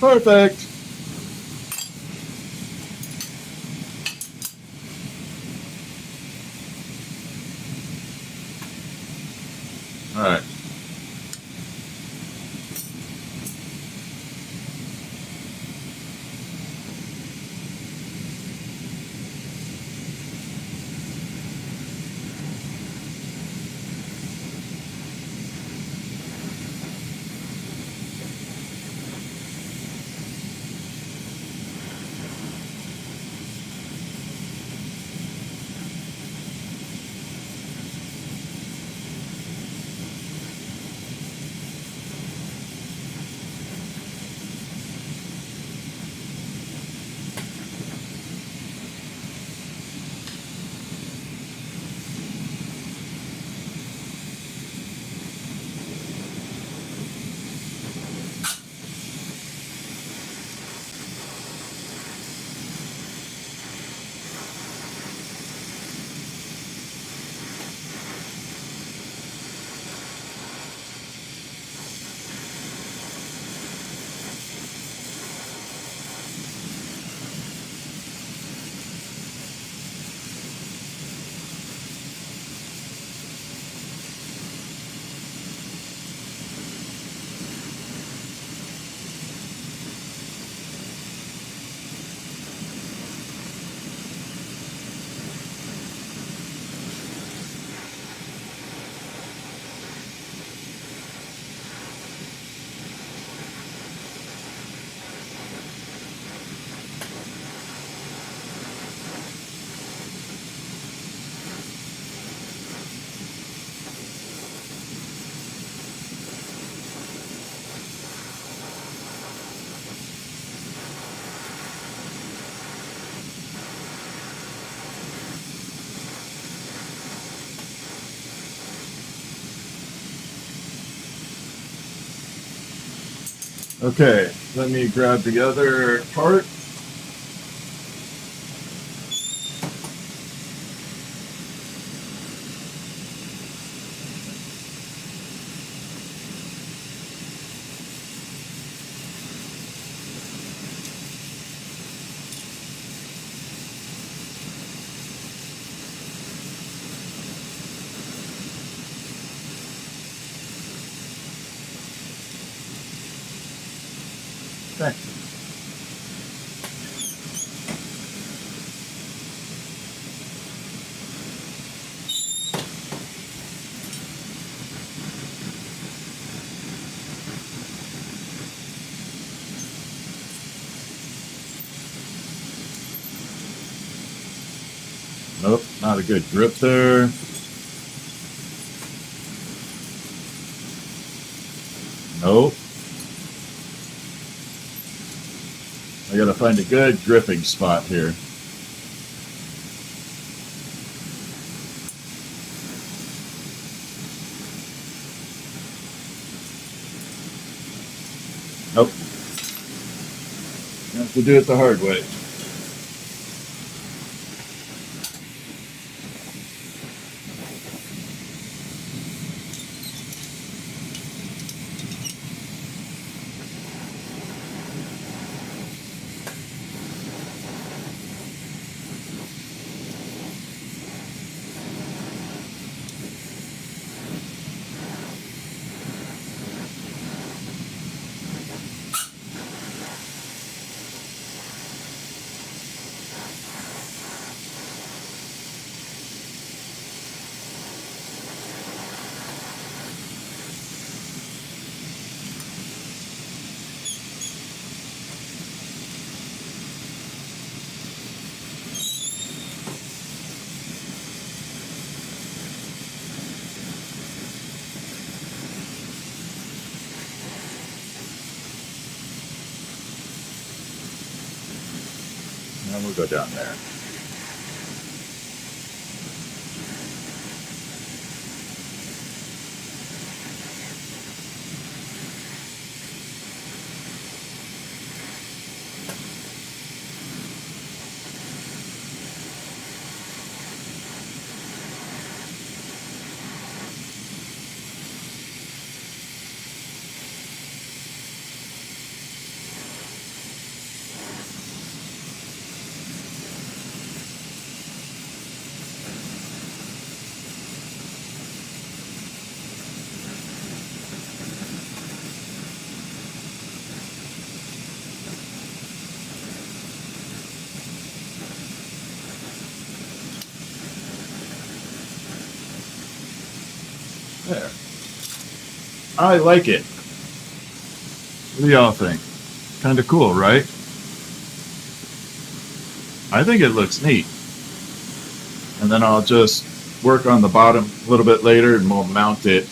Perfect. All right. Okay, let me grab the other part. Thanks. Nope, not a good grip there. Nope. I gotta find a good gripping spot here. Nope. You have to do it the hard way. And we'll go down there. There. I like it. What do y'all think? Kind of cool, right? I think it looks neat. And then I'll just work on the bottom a little bit later and we'll mount it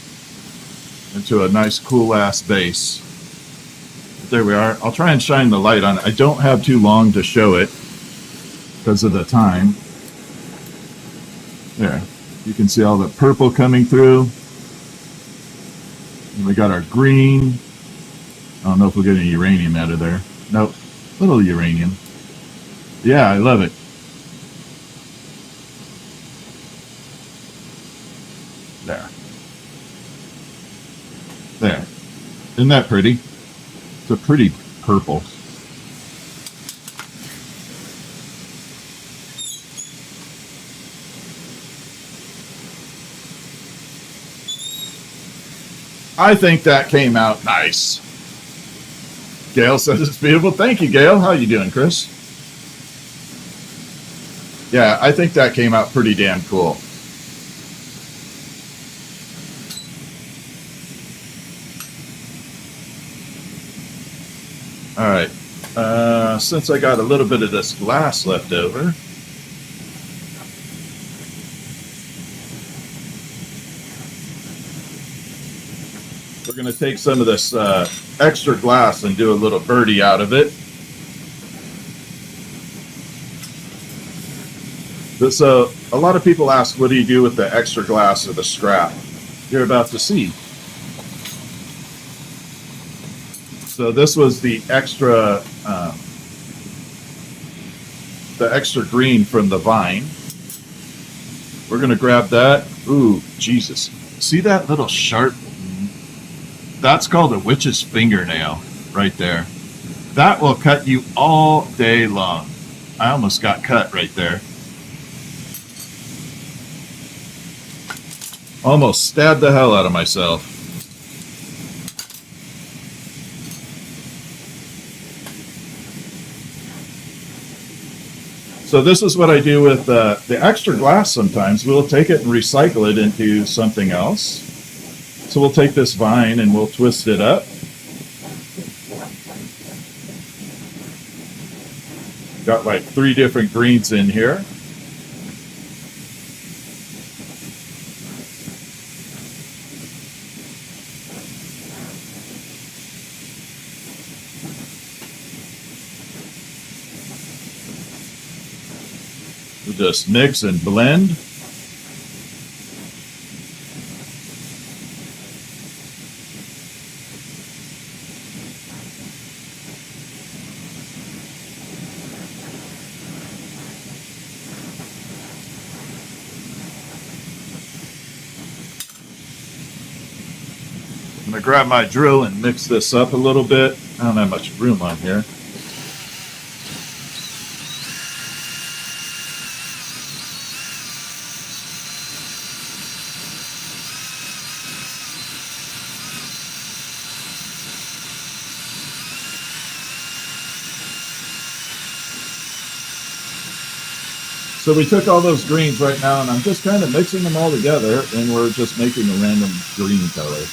into a nice cool ass base. There we are. I'll try and shine the light on it. I don't have too long to show it because of the time. There. You can see all the purple coming through. And we got our green. I don't know if we'll get any uranium out of there. Nope. Little uranium. Yeah, I love it. There. There. Isn't that pretty? It's a pretty purple. I think that came out nice. Gail says it's beautiful. Thank you, Gail. How you doing, Chris? Yeah, I think that came out pretty damn cool. All right. Since I got a little bit of this glass left over, we're going to take some of this extra glass and do a little birdie out of it. So a lot of people ask, what do you do with the extra glass or the scrap? You're about to see. So this was the extra green from the vine. We're going to grab that. Ooh, Jesus. See that little sharp? That's called a witch's fingernail right there. That will cut you all day long. I almost got cut right there. Almost stabbed the hell out of myself. So this is what I do with the extra glass sometimes. We'll take it and recycle it into something else. So we'll take this vine and we'll twist it up. Got like 3 different greens in here. We'll just mix and blend. I'm going to grab my drill and mix this up a little bit. I don't have much room on here. So we took all those greens right now, and I'm just kind of mixing them all together, and we're just making a random green color.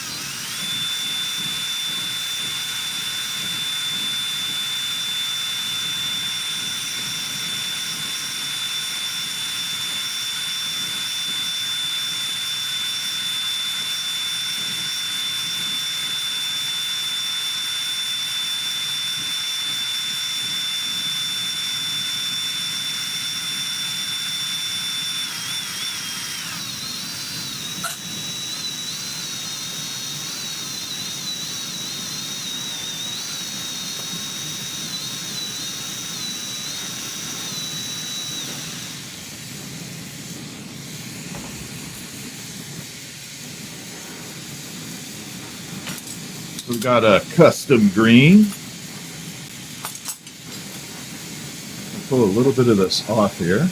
We've got a custom green. I'll pull a little bit of this off here.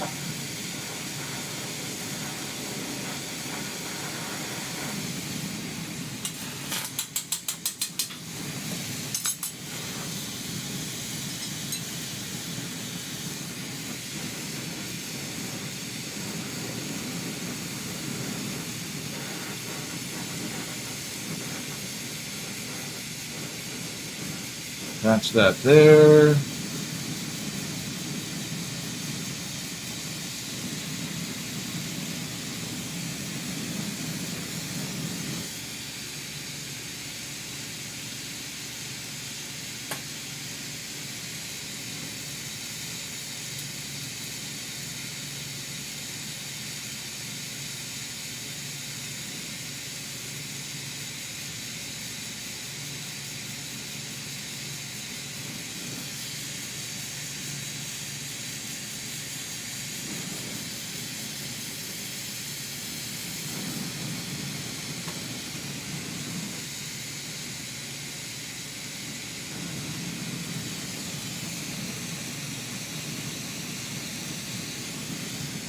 Attach that there.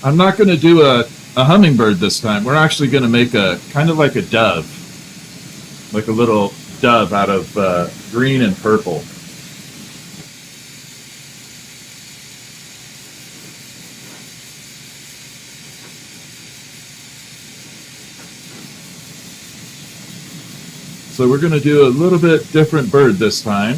I'm not going to do a hummingbird this time. We're actually going to make a kind of like a dove, like a little dove out of green and purple. So we're going to do a little bit different bird this time.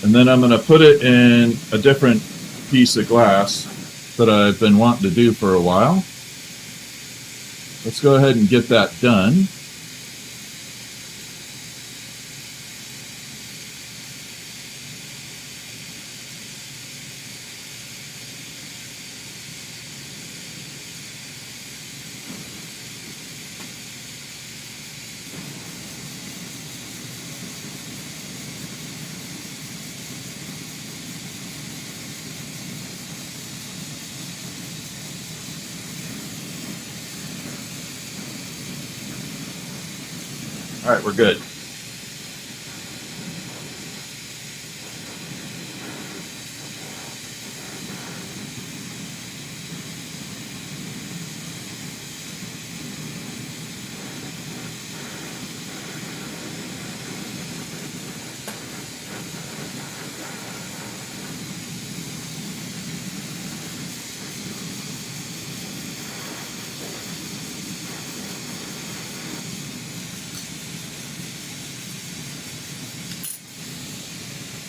And then I'm going to put it in a different piece of glass that I've been wanting to do for a while. Let's go ahead and get that done. All right, we're good.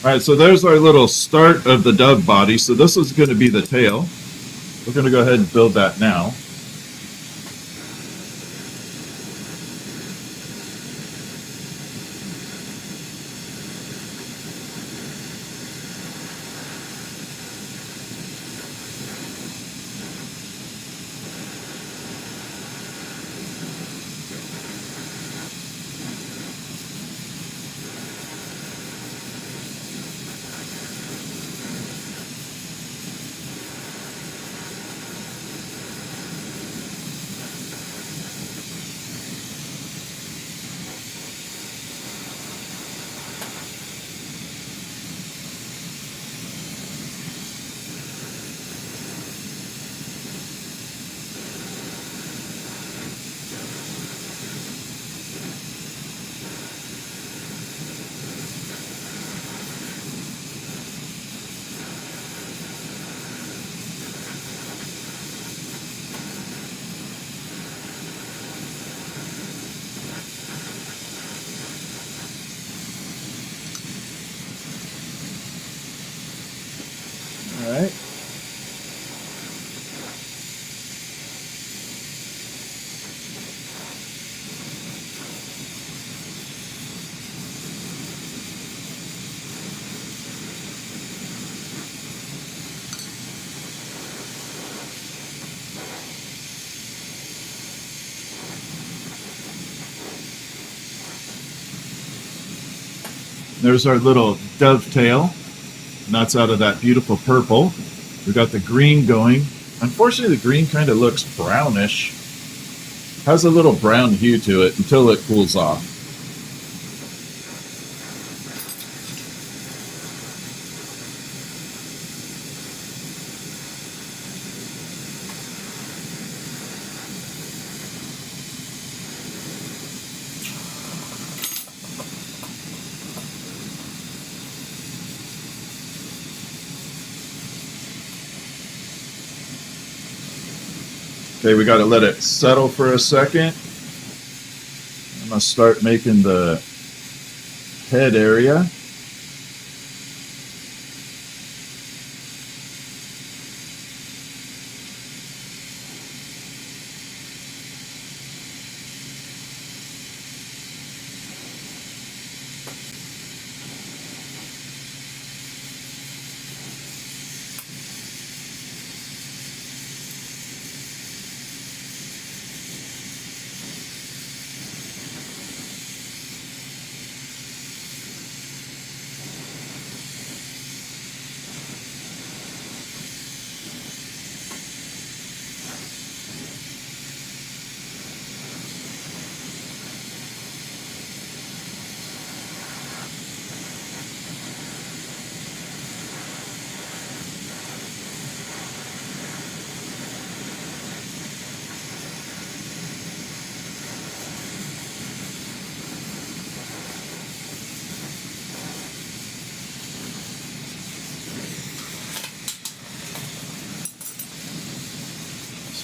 All right, so there's our little start of the dove body. So this is going to be the tail. We're going to go ahead and build that now. All right. There's our little dovetail. And that's out of that beautiful purple. We got the green going. Unfortunately, the green kind of looks brownish. Has a little brown hue to it until it cools off. Okay, we got to let it settle for a second. I'm going to start making the head area.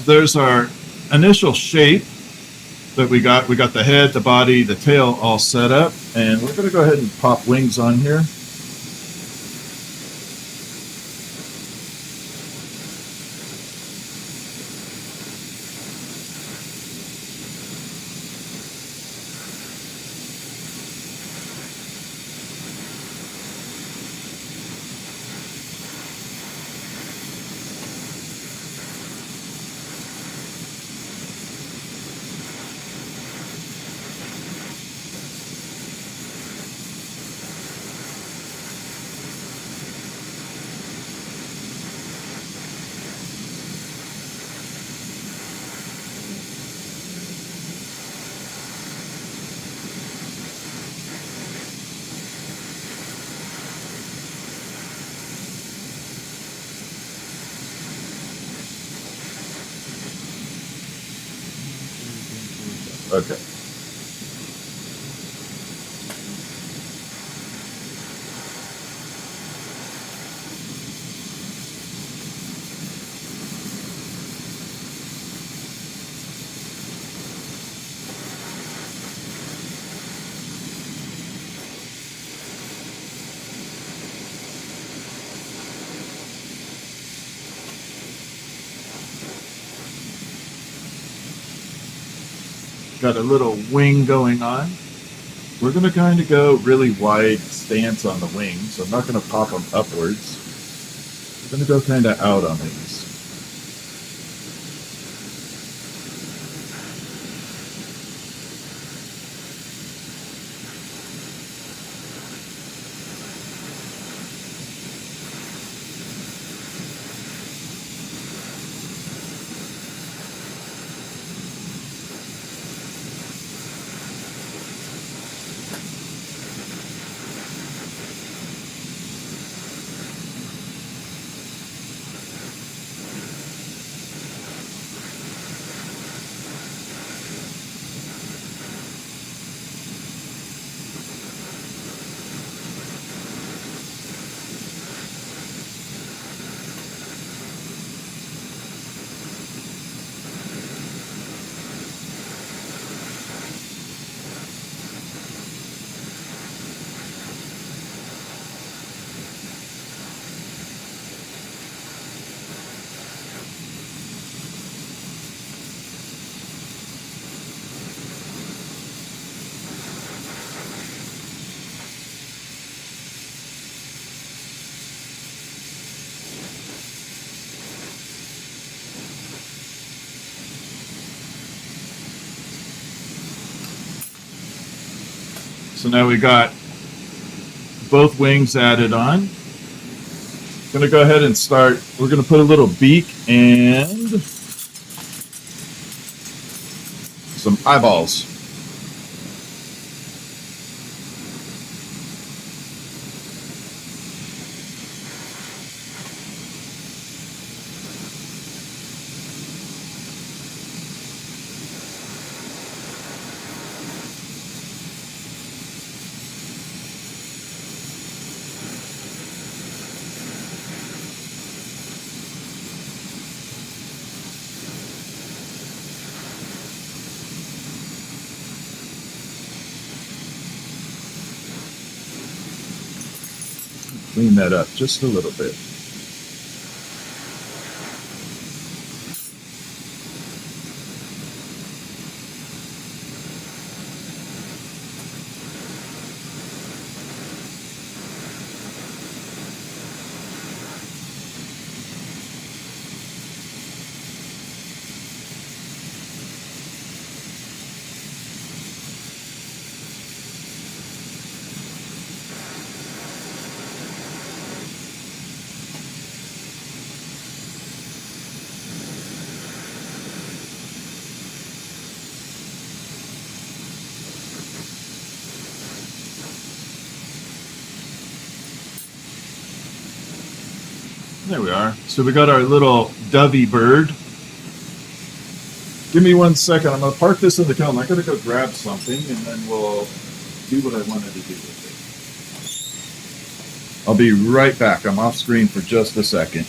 So there's our initial shape that we got. We got the head, the body, the tail all set up, and we're going to go ahead and pop wings on here. Okay. got a little wing going on. We're going to kind of go really wide stance on the wings. I'm not going to pop them upwards. We're going to go kind of out on these. So now we got both wings added on. I'm going to go ahead and start. We're going to put a little beak and some eyeballs. Clean that up just a little bit. There we are. So we got our little dovey bird. Give me 1 second. I'm going to park this in the kiln. I'm going to go grab something, and then we'll do what I wanted to do with it. I'll be right back. I'm off screen for just a second.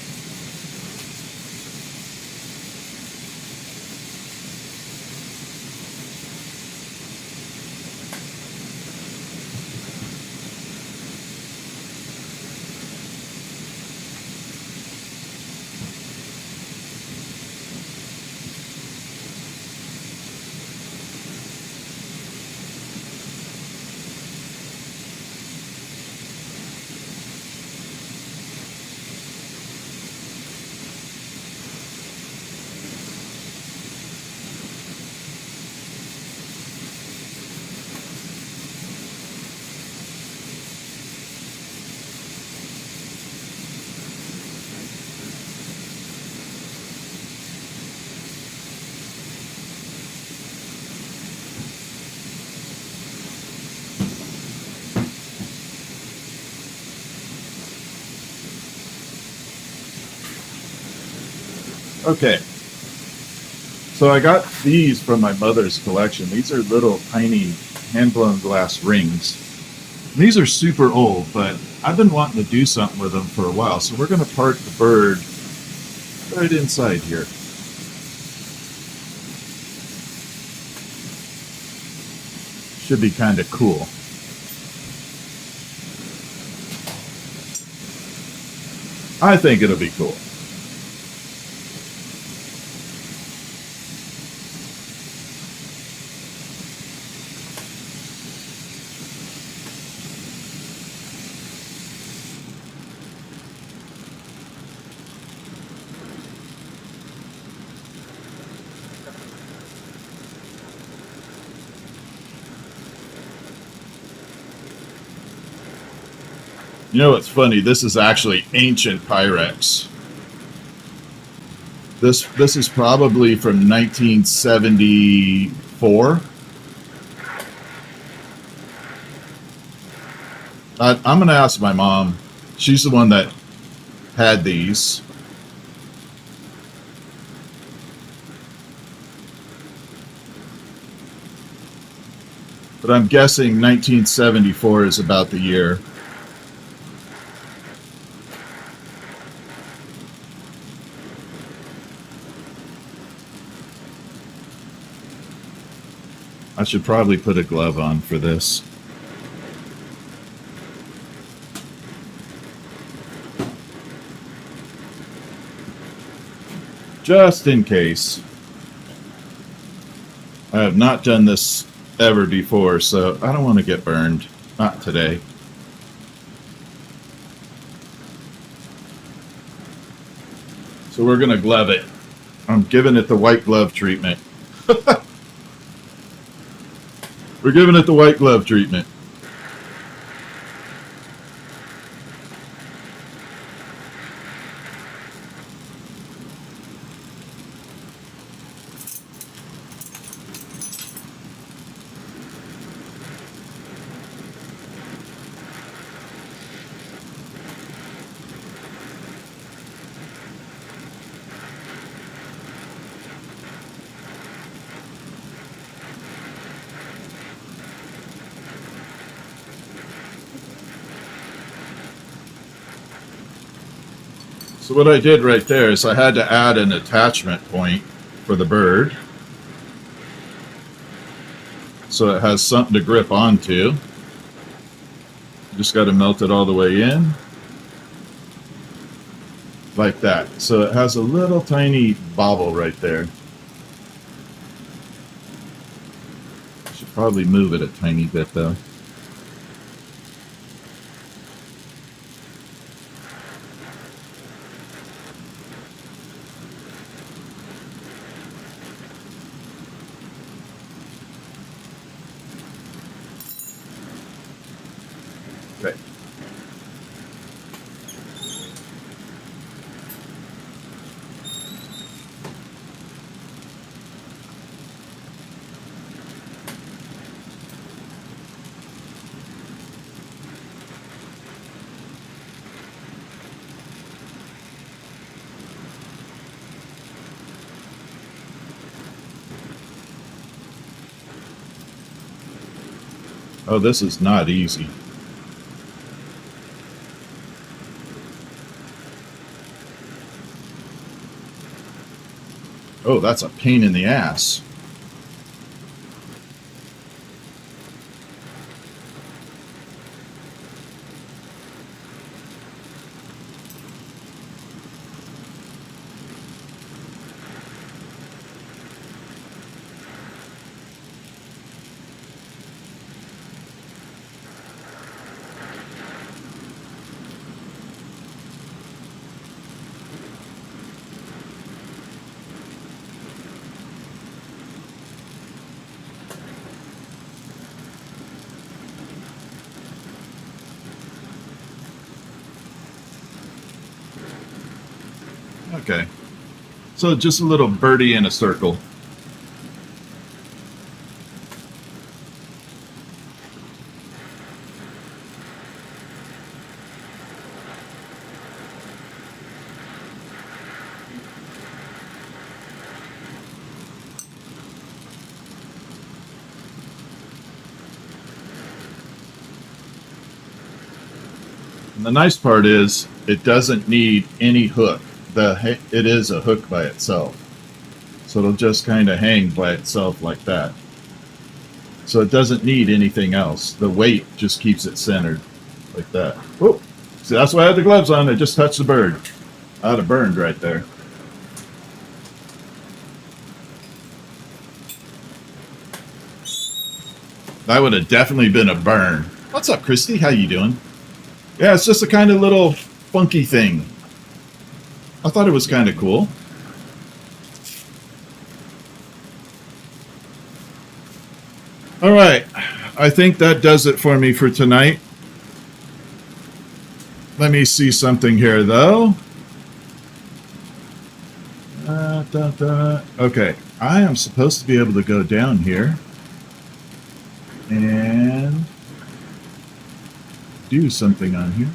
Okay, so I got these from my mother's collection. These are little tiny hand-blown glass rings. These are super old, but I've been wanting to do something with them for a while, so we're going to park the bird right inside here. Should be kind of cool. I think it'll be cool. You know what's funny? This is actually ancient Pyrex. This is probably from 1974. I'm going to ask my mom. She's the one that had these. But I'm guessing 1974 is about the year. I should probably put a glove on for this. Just in case. I have not done this ever before, so I don't want to get burned. Not today. So we're going to glove it. I'm giving it the white glove treatment. We're giving it the white glove treatment. So what I did right there is I had to add an attachment point for the bird, so it has something to grip onto. Just got to melt it all the way in, like that. So it has a little tiny bobble right there. I should probably move it a tiny bit though. Okay. Oh, this is not easy. Oh, that's a pain in the ass. Okay. So just a little birdie in a circle. And the nice part is it doesn't need any hook. It is a hook by itself. So it'll just kind of hang by itself like that. So it doesn't need anything else. The weight just keeps it centered like that. Oh, see, that's why I had the gloves on. I just touched the bird. I'd have burned right there. That would have definitely been a burn. What's up, Christy? How you doing? Yeah, it's just a kind of little funky thing. I thought it was kind of cool. All right. I think that does it for me for tonight. Let me see something here, though. Okay, I am supposed to be able to go down here and do something on here.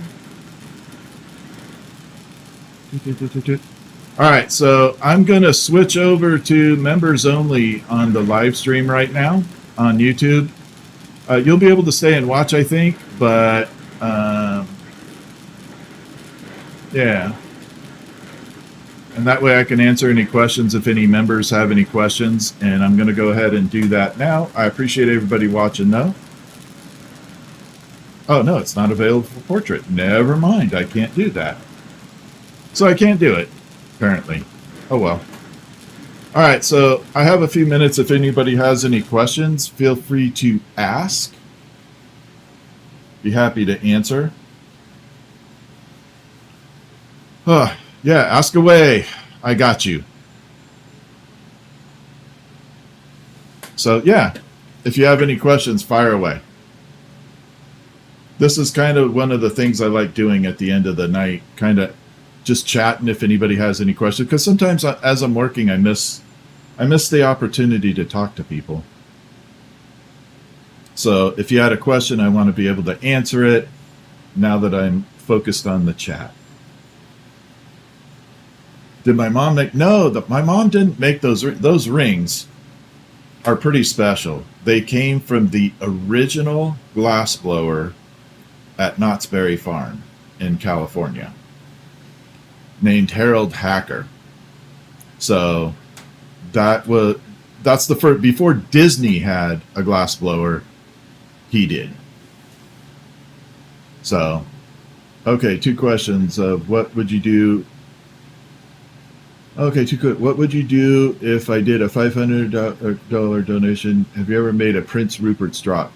All right, so I'm going to switch over to members only on the live stream right now on YouTube. You'll be able to stay and watch, I think, but yeah. And that way I can answer any questions if any members have any questions. And I'm going to go ahead and do that now. I appreciate everybody watching, though. Oh, no, it's not available for portrait. Never mind. I can't do that. So I can't do it, apparently. Oh, well. All right, so I have a few minutes. If anybody has any questions, feel free to ask. Be happy to answer. Yeah, ask away. I got you. So, yeah, if you have any questions, fire away. This is kind of one of the things I like doing at the end of the night, kind of just chatting if anybody has any questions. Because sometimes as I'm working, I miss the opportunity to talk to people. So if you had a question, I want to be able to answer it now that I'm focused on the chat. Did my mom make? No, my mom didn't make those. Those rings are pretty special. They came from the original glassblower at Knott's Berry Farm in California, named Harold Hacker. So that's the first. Before Disney had a glassblower, he did. So, okay, two questions of what would you do? Okay, too good. What would you do if I did a $500 donation? Have you ever made a Prince Rupert's drop?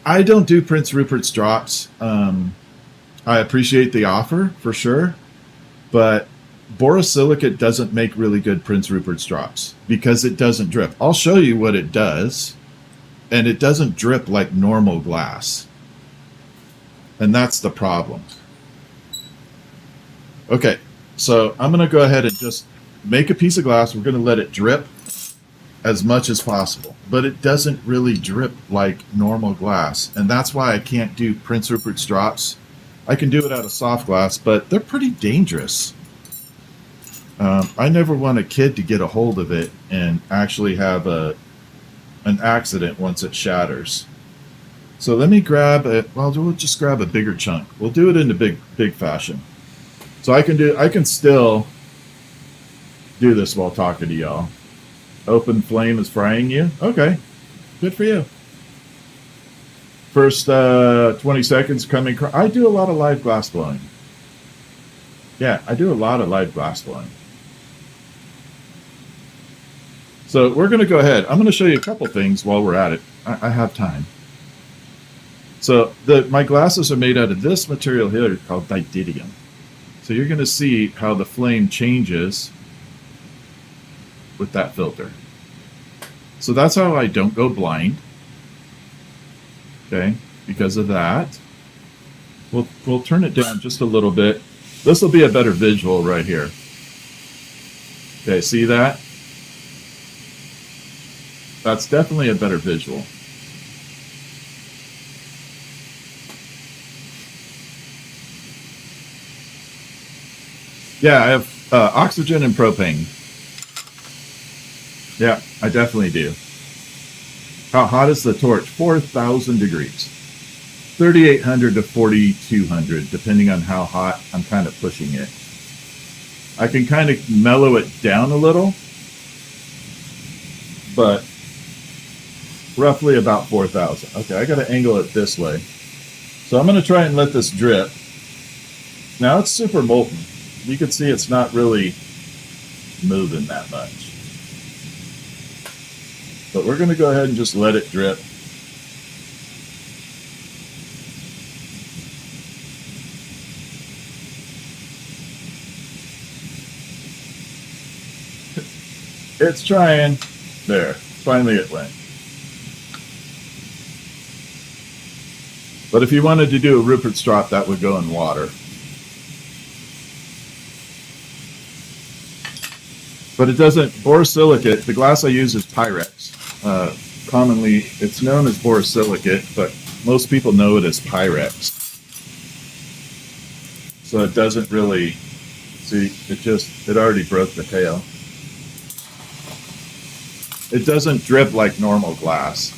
I don't do Prince Rupert's drops. I appreciate the offer for sure, but borosilicate doesn't make really good Prince Rupert's drops because it doesn't drip. I'll show you what it does, and it doesn't drip like normal glass. And that's the problem. Okay, so I'm going to go ahead and just make a piece of glass. We're going to let it drip as much as possible, but it doesn't really drip like normal glass, and that's why I can't do Prince Rupert's drops. I can do it out of soft glass, but they're pretty dangerous. I never want a kid to get a hold of it and actually have an accident once it shatters. So let me grab it. Well, we'll just grab a bigger chunk. We'll do it in the big fashion. So I can still do this while talking to y'all. Open flame is frying you. Okay, good for you. First 20 seconds coming. I do a lot of live glass blowing. Yeah, I do a lot of live glass blowing. So we're going to go ahead. I'm going to show you a couple things while we're at it. I have time. So my glasses are made out of this material here called dididium. So you're going to see how the flame changes with that filter. So that's how I don't go blind. Okay, because of that. We'll turn it down just a little bit. This will be a better visual right here. Okay, see that? That's definitely a better visual. Yeah, I have oxygen and propane. Yeah, I definitely do. How hot is the torch? 4,000 degrees. 3,800 to 4,200, depending on how hot I'm kind of pushing it. I can kind of mellow it down a little, but roughly about 4,000. Okay, I got to angle it this way. So I'm going to try and let this drip. Now it's super molten. You can see it's not really moving that much. But we're going to go ahead and just let it drip. It's trying. There. Finally it went. But if you wanted to do a Rupert's drop, that would go in water. But it doesn't, borosilicate, the glass I use is Pyrex. Commonly, it's known as borosilicate, but most people know it as Pyrex. So it doesn't really, see, it already broke the tail. It doesn't drip like normal glass.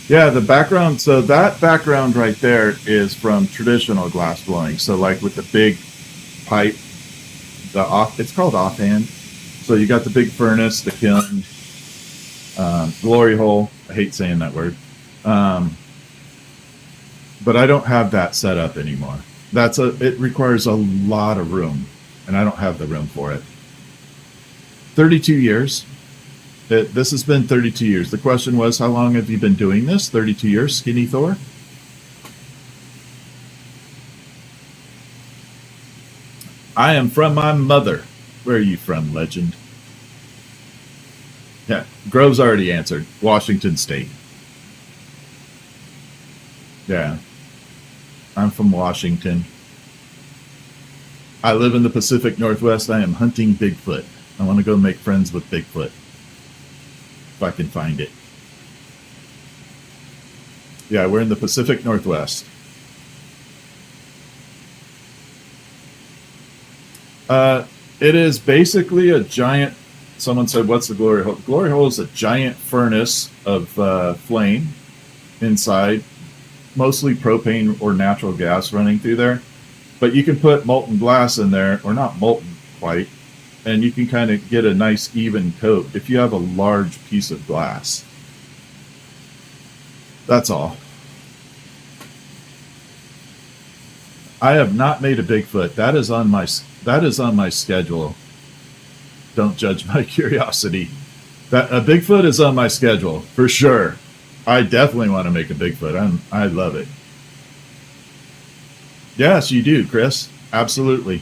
Yeah, the background, so that background right there is from traditional glass blowing. So like with the big pipe, it's called offhand. So you got the big furnace, the kiln, glory hole. I hate saying that word. But I don't have that set up anymore. It requires a lot of room, and I don't have the room for it. 32 years. This has been 32 years. The question was, how long have you been doing this? 32 years, Skinny Thor? I am from my mother. Where are you from, legend? Yeah, Grove's already answered. Washington State. Yeah. I'm from Washington. I live in the Pacific Northwest. I am hunting Bigfoot. I want to go make friends with Bigfoot. If I can find it. Yeah, we're in the Pacific Northwest. It is basically a giant, someone said, what's the glory hole? The glory hole is a giant furnace of flame inside, mostly propane or natural gas running through there. But you can put molten glass in there, or not molten quite, and you can kind of get a nice even coat if you have a large piece of glass. That's all. I have not made a Bigfoot. That is on my schedule. Don't judge my curiosity. A Bigfoot is on my schedule for sure. I definitely want to make a Bigfoot. I love it. Yes, you do, Chris. Absolutely.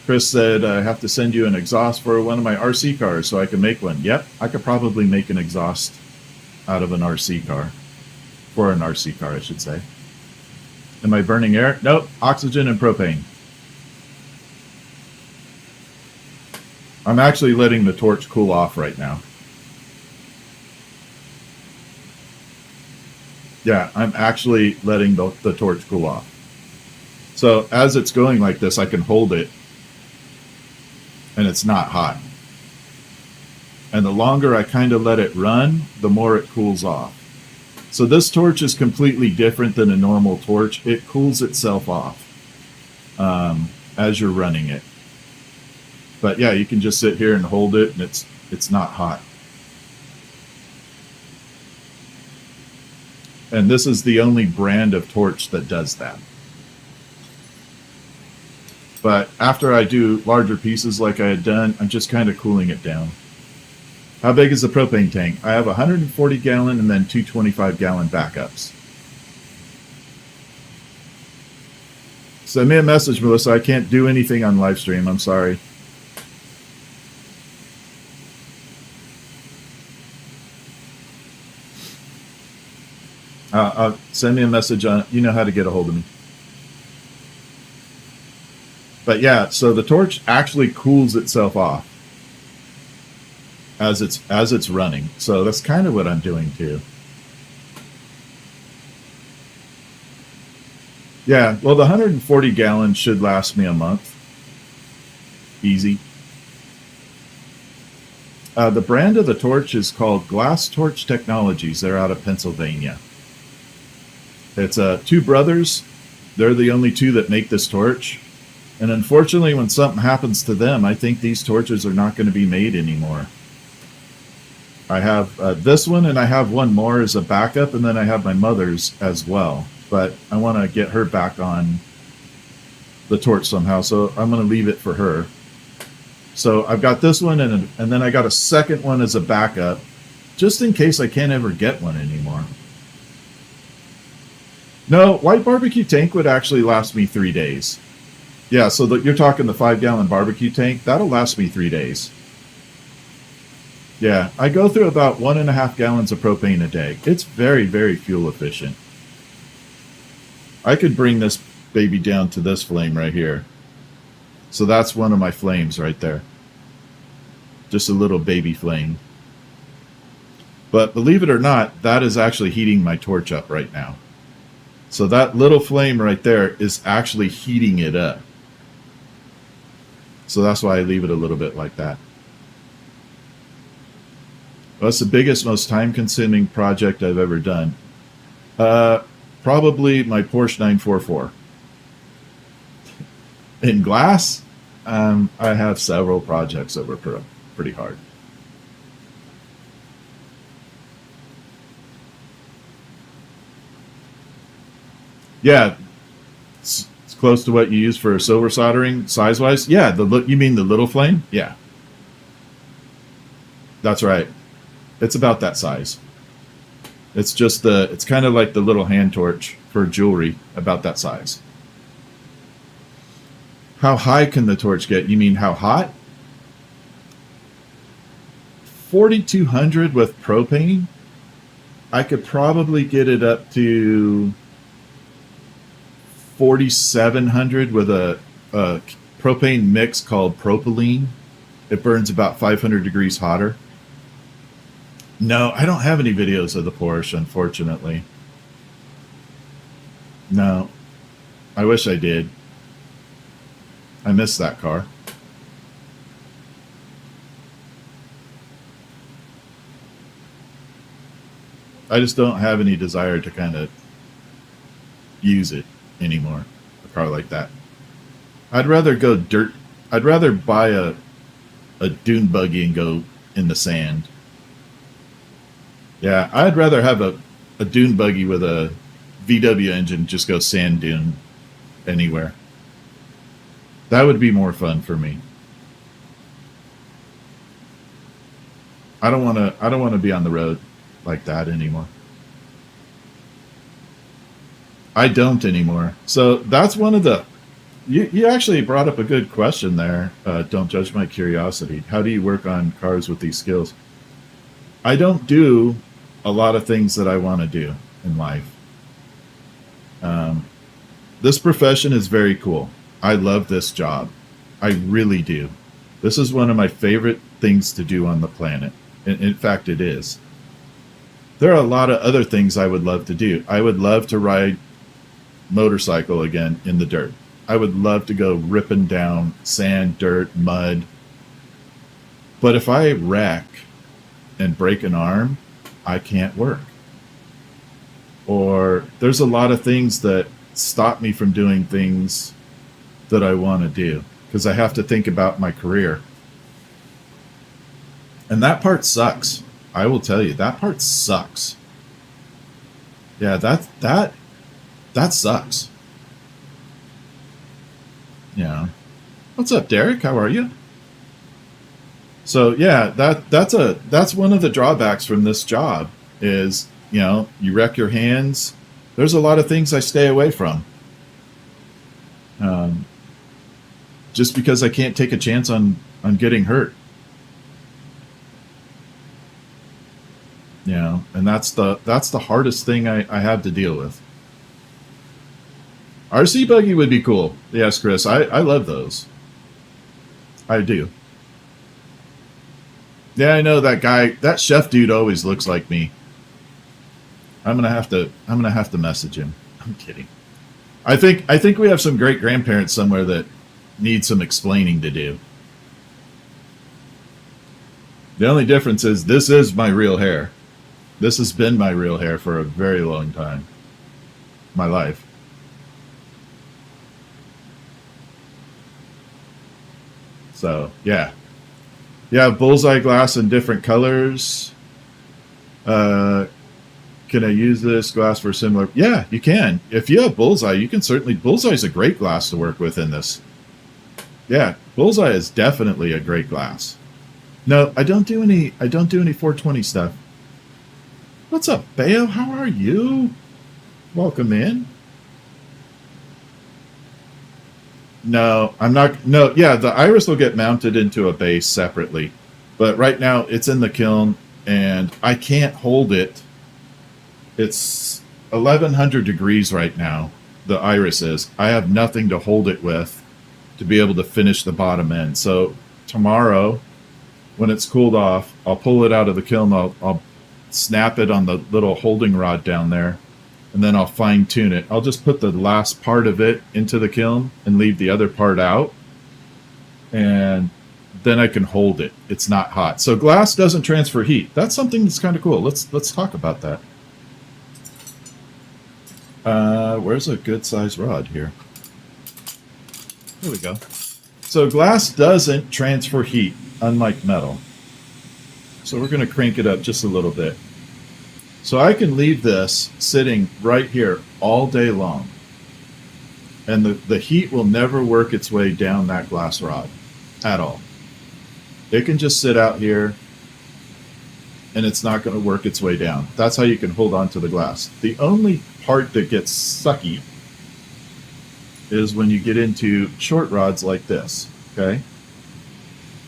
Chris said, I have to send you an exhaust for one of my RC cars so I can make one. Yep, I could probably make an exhaust out of an RC car. For an RC car, I should say. Am I burning air? Nope, oxygen and propane. I'm actually letting the torch cool off right now. Yeah, I'm actually letting the torch cool off. So as it's going like this, I can hold it and it's not hot. And the longer I kind of let it run, the more it cools off. So this torch is completely different than a normal torch. It cools itself off as you're running it. But yeah, you can just sit here and hold it and it's not hot. And this is the only brand of torch that does that. But after I do larger pieces like I had done, I'm just kind of cooling it down. How big is the propane tank? I have 140 gallon and then two 25 gallon backups. Send me a message, Melissa. I can't do anything on live stream. I'm sorry. Send me a message on, you know how to get a hold of me. But yeah, so the torch actually cools itself off as it's running. So that's kind of what I'm doing too. Yeah, well, the 140 gallons should last me a month. Easy. The brand of the torch is called Glass Torch Technologies. They're out of Pennsylvania. It's two brothers. They're the only two that make this torch. And unfortunately, when something happens to them, I think these torches are not going to be made anymore. I have this one, and I have one more as a backup, and then I have my mother's as well. But I want to get her back on the torch somehow, so I'm going to leave it for her. So I've got this one, and then I got a second one as a backup, just in case I can't ever get one anymore. No, white barbecue tank would actually last me 3 days. Yeah, so you're talking the 5 gallon barbecue tank. That'll last me 3 days. Yeah, I go through about 1.5 gallons of propane a day. It's very, very fuel efficient. I could bring this baby down to this flame right here. So that's one of my flames right there. Just a little baby flame. But believe it or not, that is actually heating my torch up right now. So that little flame right there is actually heating it up. So that's why I leave it a little bit like that. That's the biggest, most time-consuming project I've ever done. Probably my Porsche 944. In glass, I have several projects that were pretty hard. Yeah, it's close to what you use for silver soldering, size-wise. Yeah, you mean the little flame? Yeah. That's right. It's about that size. It's just it's kind of like the little hand torch for jewelry, about that size. How high can the torch get? You mean how hot? 4,200 with propane. I could probably get it up to 4,700 with a propane mix called propylene. It burns about 500 degrees hotter. No, I don't have any videos of the Porsche, unfortunately. No, I wish I did. I miss that car. I just don't have any desire to kind of use it anymore, a car like that. I'd rather go dirt. I'd rather buy a dune buggy and go in the sand. Yeah, I'd rather have a dune buggy with a VW engine just go sand dune anywhere. That would be more fun for me. I don't want to be on the road like that anymore. I don't anymore. So that's one of the you actually brought up a good question there. Don't judge my curiosity. How do you work on cars with these skills? I don't do a lot of things that I want to do in life. This profession is very cool. I love this job. I really do. This is one of my favorite things to do on the planet. In fact, it is. There are a lot of other things I would love to do. I would love to ride motorcycle again in the dirt. I would love to go ripping down sand, dirt, mud. But if I wreck and break an arm, I can't work. Or there's a lot of things that stop me from doing things that I want to do because I have to think about my career. And that part sucks. I will tell you, that part sucks. Yeah, that sucks. Yeah. What's up, Derek? How are you? So yeah, that's one of the drawbacks from this job is, you wreck your hands. There's a lot of things I stay away from. Just because I can't take a chance on getting hurt. And that's the hardest thing I have to deal with. RC buggy would be cool. Yes, Chris, I love those. I do. Yeah, I know that guy, that chef dude always looks like me. I'm gonna have to message him. I'm kidding. I think we have some great grandparents somewhere that need some explaining to do. The only difference is this is my real hair. This has been my real hair for a very long time. My life. So, yeah. Yeah, bullseye glass in different colors. Can I use this glass for similar? Yeah, you can. If you have bullseye, you can certainly. Bullseye is a great glass to work with in this. Yeah, bullseye is definitely a great glass. No, I don't do any 420 stuff. What's up, Bayo? How are you? Welcome in. No, I'm not. No, yeah, the iris will get mounted into a base separately. But right now it's in the kiln and I can't hold it. It's 1100 degrees right now. The iris is. I have nothing to hold it with. to be able to finish the bottom end. So tomorrow, when it's cooled off, I'll pull it out of the kiln. I'll snap it on the little holding rod down there, and then I'll fine tune it. I'll just put the last part of it into the kiln and leave the other part out, and then I can hold it. It's not hot. So glass doesn't transfer heat. That's something that's kind of cool. Let's talk about that. Where's a good size rod here? Here we go. So glass doesn't transfer heat, unlike metal. So we're going to crank it up just a little bit. So I can leave this sitting right here all day long, and the heat will never work its way down that glass rod at all. It can just sit out here, and it's not going to work its way down. That's how you can hold on to the glass. The only part that gets sucky is when you get into short rods like this, okay?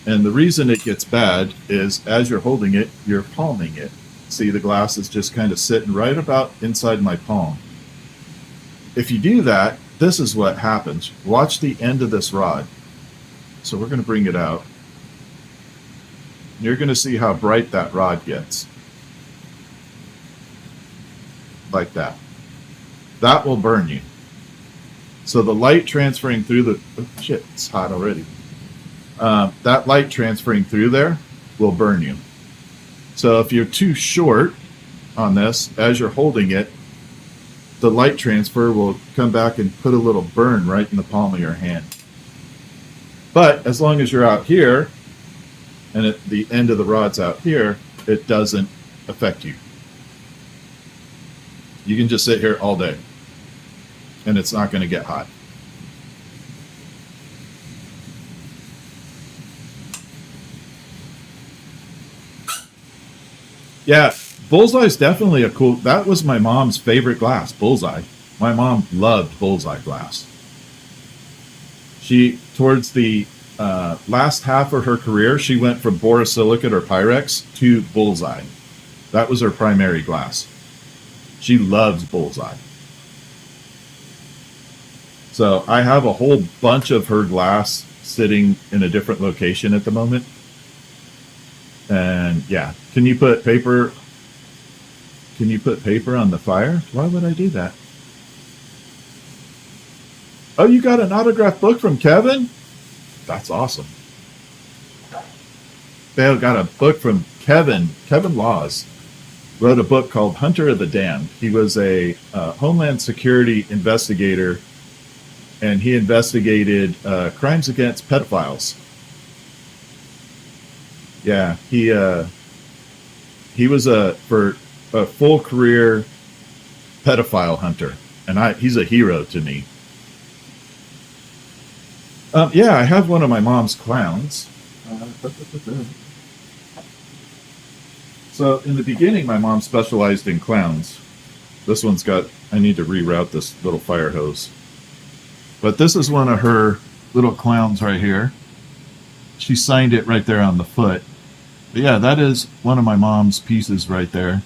And the reason it gets bad is as you're holding it, you're palming it. See, the glass is just kind of sitting right about inside my palm. If you do that, this is what happens. Watch the end of this rod. So we're going to bring it out. You're going to see how bright that rod gets. Like that. That will burn you. So the light transferring through the... Oh, shit, it's hot already. That light transferring through there will burn you. So if you're too short on this, as you're holding it, the light transfer will come back and put a little burn right in the palm of your hand. But as long as you're out here, and at the end of the rod's out here, it doesn't affect you. You can just sit here all day, and it's not going to get hot. Yeah, Bullseye is definitely a cool... That was my mom's favorite glass, Bullseye. My mom loved Bullseye glass. She, towards the last half of her career, she went from borosilicate or Pyrex to Bullseye. That was her primary glass. She loves Bullseye. So I have a whole bunch of her glass sitting in a different location at the moment. And yeah, can you put paper on the fire? Why would I do that? Oh, you got an autographed book from Kevin? That's awesome. They got a book from Kevin. Kevin Laws wrote a book called Hunter of the Damned. He was a Homeland Security investigator, and he investigated crimes against pedophiles. Yeah, he was a full career pedophile hunter, and he's a hero to me. Yeah, I have one of my mom's clowns. So in the beginning, my mom specialized in clowns. This one's got, I need to reroute this little fire hose. But this is one of her little clowns right here. She signed it right there on the foot. But yeah, that is one of my mom's pieces right there.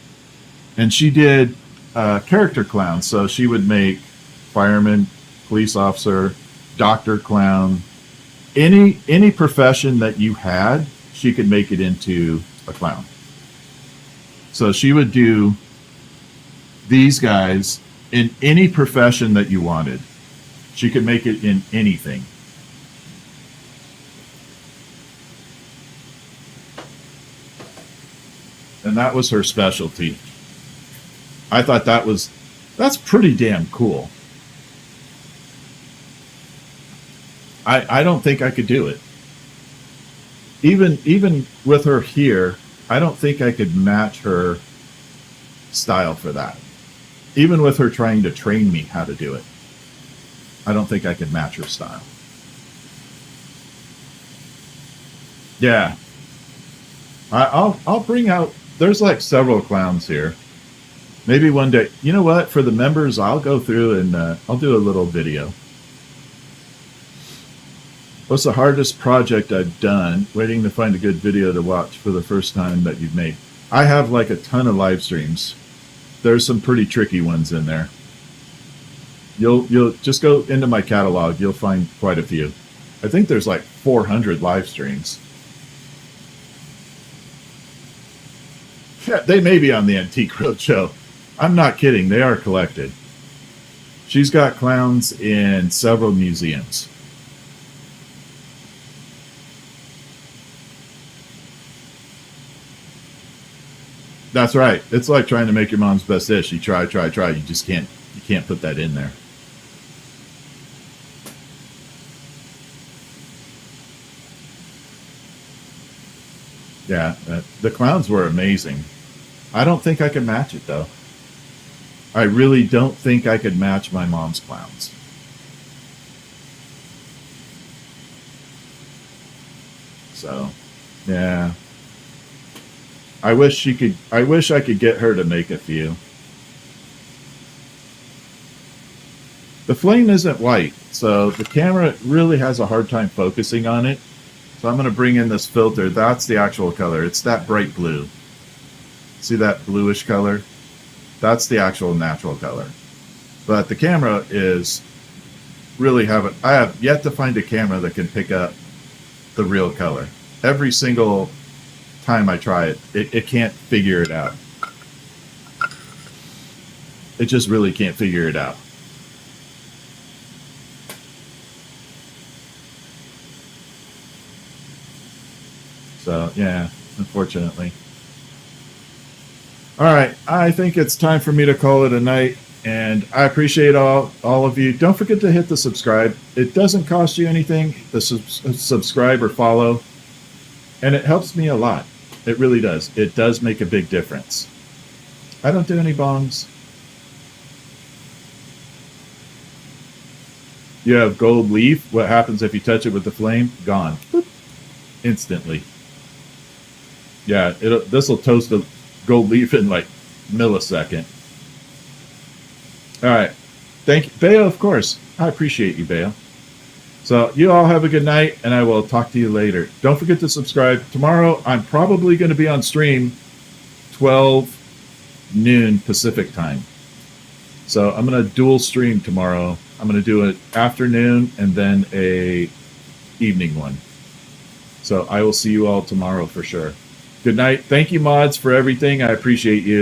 And she did character clowns. So she would make fireman, police officer, doctor clown. Any profession that you had, she could make it into a clown. So she would do these guys in any profession that you wanted. She could make it in anything. And that was her specialty. I thought that's pretty damn cool. I don't think I could do it. Even with her here, I don't think I could match her style for that. Even with her trying to train me how to do it, I don't think I could match her style. Yeah. I'll bring out, there's like several clowns here. Maybe one day, you know what, for the members, I'll go through and I'll do a little video. What's the hardest project I've done? Waiting to find a good video to watch for the first time that you've made. I have like a ton of live streams. There's some pretty tricky ones in there. You'll just go into my catalog. You'll find quite a few. I think there's like 400 live streams. Yeah, they may be on the Antique Roadshow. I'm not kidding. They are collected. She's got clowns in several museums. That's right. It's like trying to make your mom's best dish. You try. You just can't put that in there. Yeah, the clowns were amazing. I don't think I could match it though. I really don't think I could match my mom's clowns. So, yeah. I wish I could get her to make a few. The flame isn't white, so the camera really has a hard time focusing on it. So I'm going to bring in this filter. That's the actual color. It's that bright blue. See that bluish color? That's the actual natural color. But the camera is really I have yet to find a camera that can pick up the real color. Every single time I try it, it can't figure it out. It just really can't figure it out. So, yeah, unfortunately. All right, I think it's time for me to call it a night, and I appreciate all of you. Don't forget to hit the subscribe. It doesn't cost you anything to subscribe or follow, and it helps me a lot. It really does. It does make a big difference. I don't do any bongs. You have gold leaf. What happens if you touch it with the flame? Gone. Boop. Instantly. Yeah, this will toast a gold leaf in like millisecond. All right. Thank you, Bale, of course. I appreciate you, Bale. So you all have a good night, and I will talk to you later. Don't forget to subscribe. Tomorrow, I'm probably going to be on stream 12 noon Pacific time. So I'm going to dual stream tomorrow. I'm going to do an afternoon and then a evening one. So I will see you all tomorrow for sure. Good night. Thank you, mods, for everything. I appreciate you.